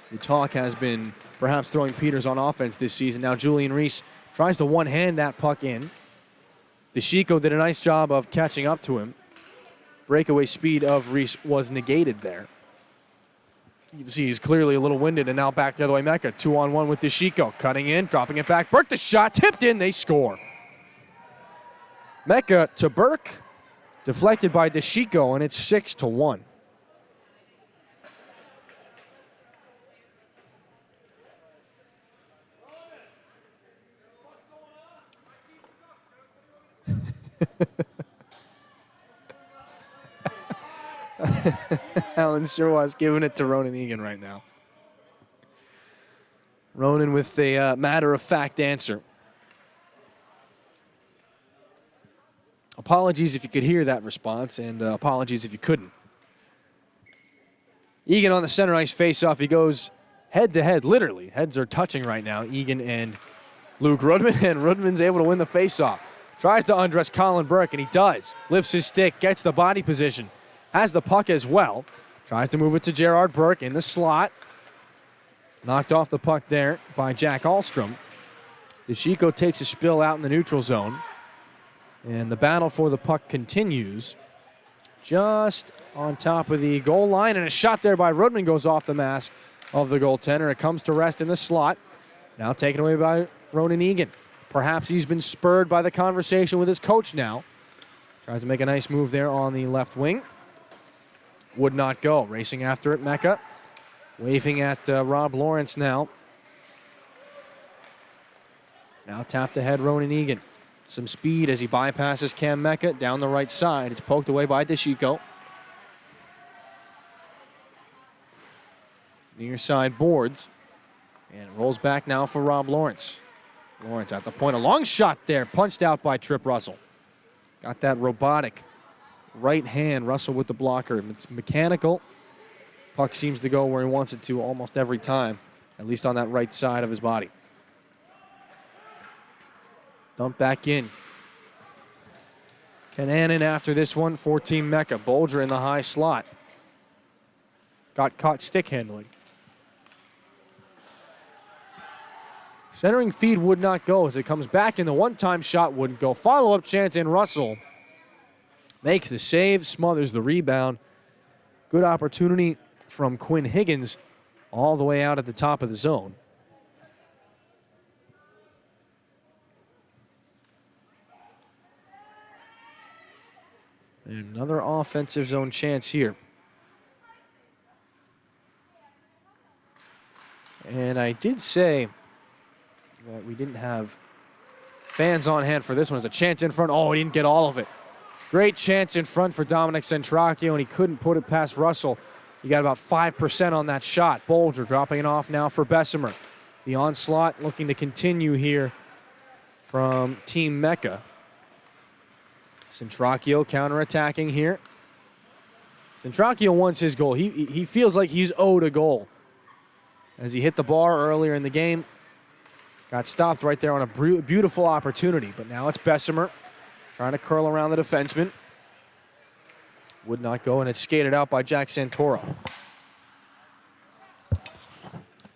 the talk has been perhaps throwing Peters on offense this season. Now Julian Reese tries to one-hand that puck in. DeChico did a nice job of catching up to him. Breakaway speed of Reese was negated there. You can see he's clearly a little winded, and now back the other way. Mecca 2-on-1 with DeChico. Cutting in, dropping it back. Burke the shot, tipped in, they score. Mecca to Burke, deflected by DeChico, and it's 6-1. Alan sure was giving it to Ronan Egan right now. Ronan with a matter-of-fact answer. Apologies if you could hear that response, and apologies if you couldn't. Egan on the center ice face-off. He goes head-to-head, literally. Heads are touching right now, Egan and Luke Rudman, and Rudman's able to win the face-off. Tries to undress Colin Burke, and he does. Lifts his stick, gets the body position. Has the puck as well. Tries to move it to Gerard Burke in the slot. Knocked off the puck there by Jack Ahlstrom. DeChico takes a spill out in the neutral zone. And the battle for the puck continues. Just on top of the goal line. And a shot there by Rudman goes off the mask of the goaltender. It comes to rest in the slot. Now taken away by Ronan Egan. Perhaps he's been spurred by the conversation with his coach now. Tries to make a nice move there on the left wing. Would not go. Racing after it, Mecca. Waving at Rob Lawrence now. Now tapped ahead, Ronan Egan. Some speed as he bypasses Cam Mecca down the right side. It's poked away by DeChico. Near side boards. And it rolls back now for Rob Lawrence. Lawrence at the point. A long shot there. Punched out by Trip Russell. Got that robotic right hand. Russell with the blocker. It's mechanical. Puck seems to go where he wants it to almost every time. At least on that right side of his body. Dump back in. Kananen after this one for Team Mecca. Bolger in the high slot. Got caught stick handling. Centering feed would not go as it comes back in. The one-time shot wouldn't go. Follow-up chance in Russell. Makes the save, smothers the rebound. Good opportunity from Quinn Higgins all the way out at the top of the zone. And another offensive zone chance here. And I did say that we didn't have fans on hand for this one. It's a chance in front. Oh, he didn't get all of it. Great chance in front for Dominic Centracchio, and he couldn't put it past Russell. He got about 5% on that shot. Bolger dropping it off now for Bessemer. The onslaught looking to continue here from Team Mecca. Centracchio counterattacking here. Centracchio wants his goal. He feels like he's owed a goal. As he hit the bar earlier in the game, got stopped right there on a beautiful opportunity. But now it's Bessemer trying to curl around the defenseman. Would not go, and it's skated out by Jack Santoro.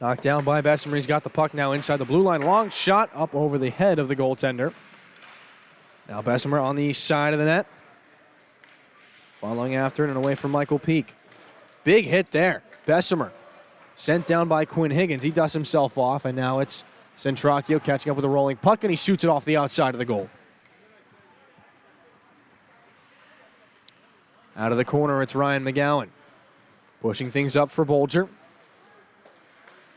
Knocked down by Bessemer. He's got the puck now inside the blue line. Long shot up over the head of the goaltender. Now Bessemer on the east side of the net. Following after it and away from Michael Peake. Big hit there. Bessemer sent down by Quinn Higgins. He dusts himself off, and now it's Centracchio catching up with a rolling puck, and he shoots it off the outside of the goal. Out of the corner, it's Ryan McGowan. Pushing things up for Bolger.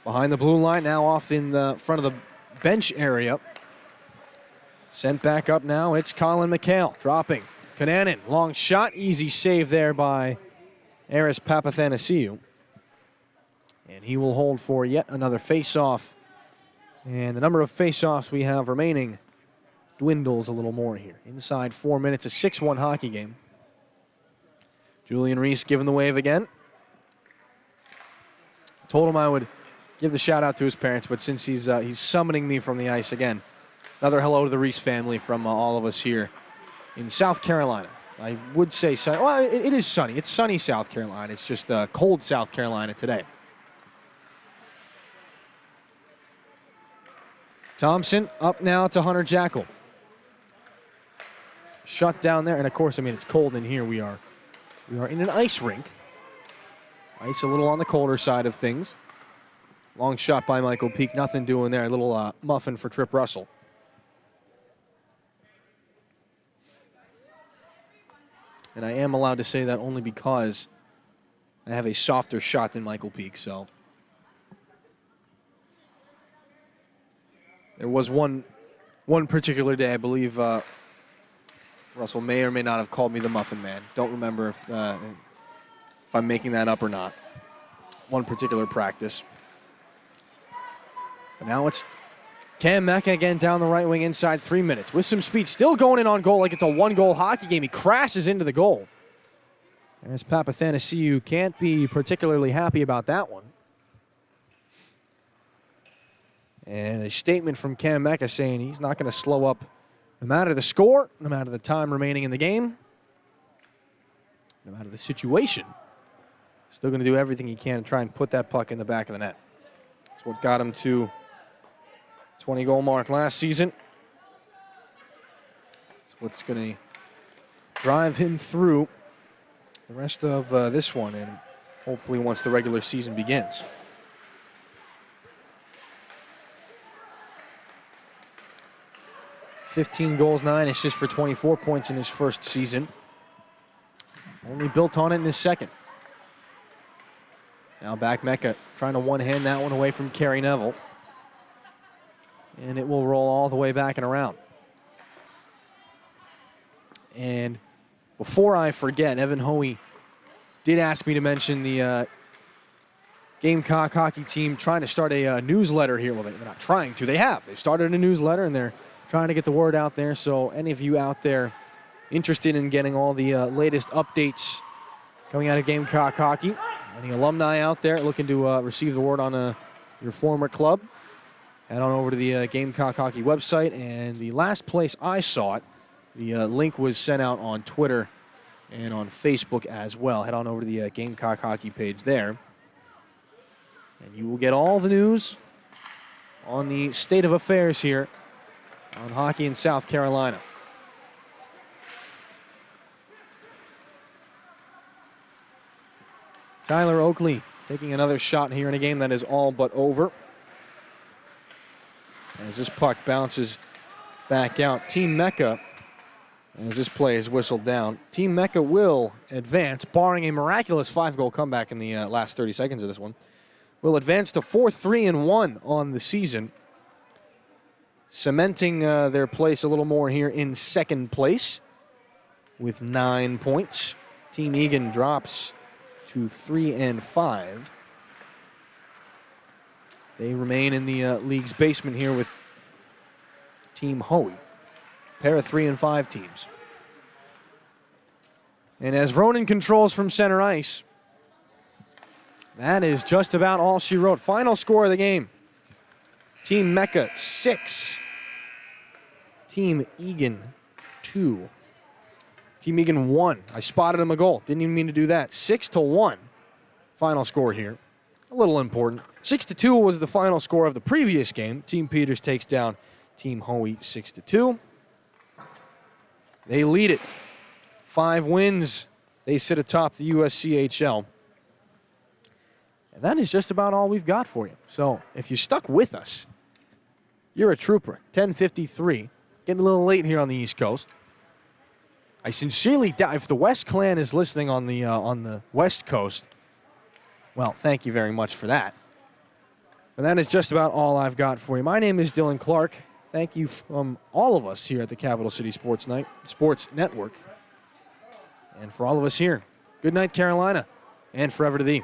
Behind the blue line, now off in the front of the bench area. Sent back up now, it's Colin McHale dropping. Kananen, long shot, easy save there by Aris Papathanasiou. And he will hold for yet another face-off. And the number of face-offs we have remaining dwindles a little more here. Inside 4 minutes, a 6-1 hockey game. Julian Reese giving the wave again. Told him I would give the shout out to his parents, but since he's summoning me from the ice again, another hello to the Reese family from all of us here in South Carolina. I would say sunny. Well, it is sunny. It's sunny South Carolina. It's just cold South Carolina today. Thompson up now to Hunter Jackal. Shut down there, and of course, I mean, it's cold in here. We are in an ice rink. Ice a little on the colder side of things. Long shot by Michael Peake. Nothing doing there. A little muffin for Trip Russell. And I am allowed to say that only because I have a softer shot than Michael Peake. So there was one particular day, I believe Russell may or may not have called me the Muffin Man. Don't remember if I'm making that up or not. One particular practice. But now it's Cam Mecca again down the right wing inside 3 minutes. With some speed, still going in on goal like it's a one-goal hockey game. He crashes into the goal. There's Papathanasiou. Can't be particularly happy about that one. And a statement from Cam Mecca saying he's not going to slow up no matter the score, no matter the time remaining in the game, no matter the situation. Still going to do everything he can to try and put that puck in the back of the net. That's what got him to 20-goal mark last season. That's what's going to drive him through the rest of this one, and hopefully once the regular season begins. $15 goals, 9 assists for 24 points in his first season. Only built on it in his second. Now back Mecca, trying to one-hand that one away from Kerry Neville. And it will roll all the way back and around. And before I forget, Evan Hoey did ask me to mention the Gamecock hockey team trying to start a newsletter here. Well, they're not trying to. They have. They've started a newsletter, and they're trying to get the word out there. So any of you out there interested in getting all the latest updates coming out of Gamecock hockey, any alumni out there looking to receive the word on your former club, head on over to the Gamecock hockey website. And the last place I saw it, the link was sent out on Twitter and on Facebook as well. Head on over to the Gamecock hockey page there, and you will get all the news on the state of affairs here on hockey in South Carolina. Tyler Oakley taking another shot here in a game that is all but over. As this puck bounces back out, Team Mecca, as this play is whistled down, Team Mecca will advance, barring a miraculous 5-goal comeback in the last 30 seconds of this one, will advance to 4-3-1 on the season, cementing their place a little more here in second place with 9 points. Team Egan drops to 3-5. They remain in the league's basement here with Team Hoey. Pair of 3 and 5 teams. And as Ronan controls from center ice, that is just about all she wrote. Final score of the game. Team Mecca 6. Team Egan 2. Team Egan 1. I spotted him a goal. Didn't even mean to do that. 6-1. Final score here. A little important. 6-2 was the final score of the previous game. Team Peters takes down Team Hoey 6-2. They lead it. 5 wins. They sit atop the USCHL. And that is just about all we've got for you. So if you stuck with us, you're a trooper. 10:53. Getting a little late here on the East Coast. I sincerely doubt if the West Clan is listening on the West Coast. Well, thank you very much for that. And that is just about all I've got for you. My name is Dillon Clark. Thank you from all of us here at the Capital City Sports Network. And for all of us here, good night, Carolina, and forever to thee.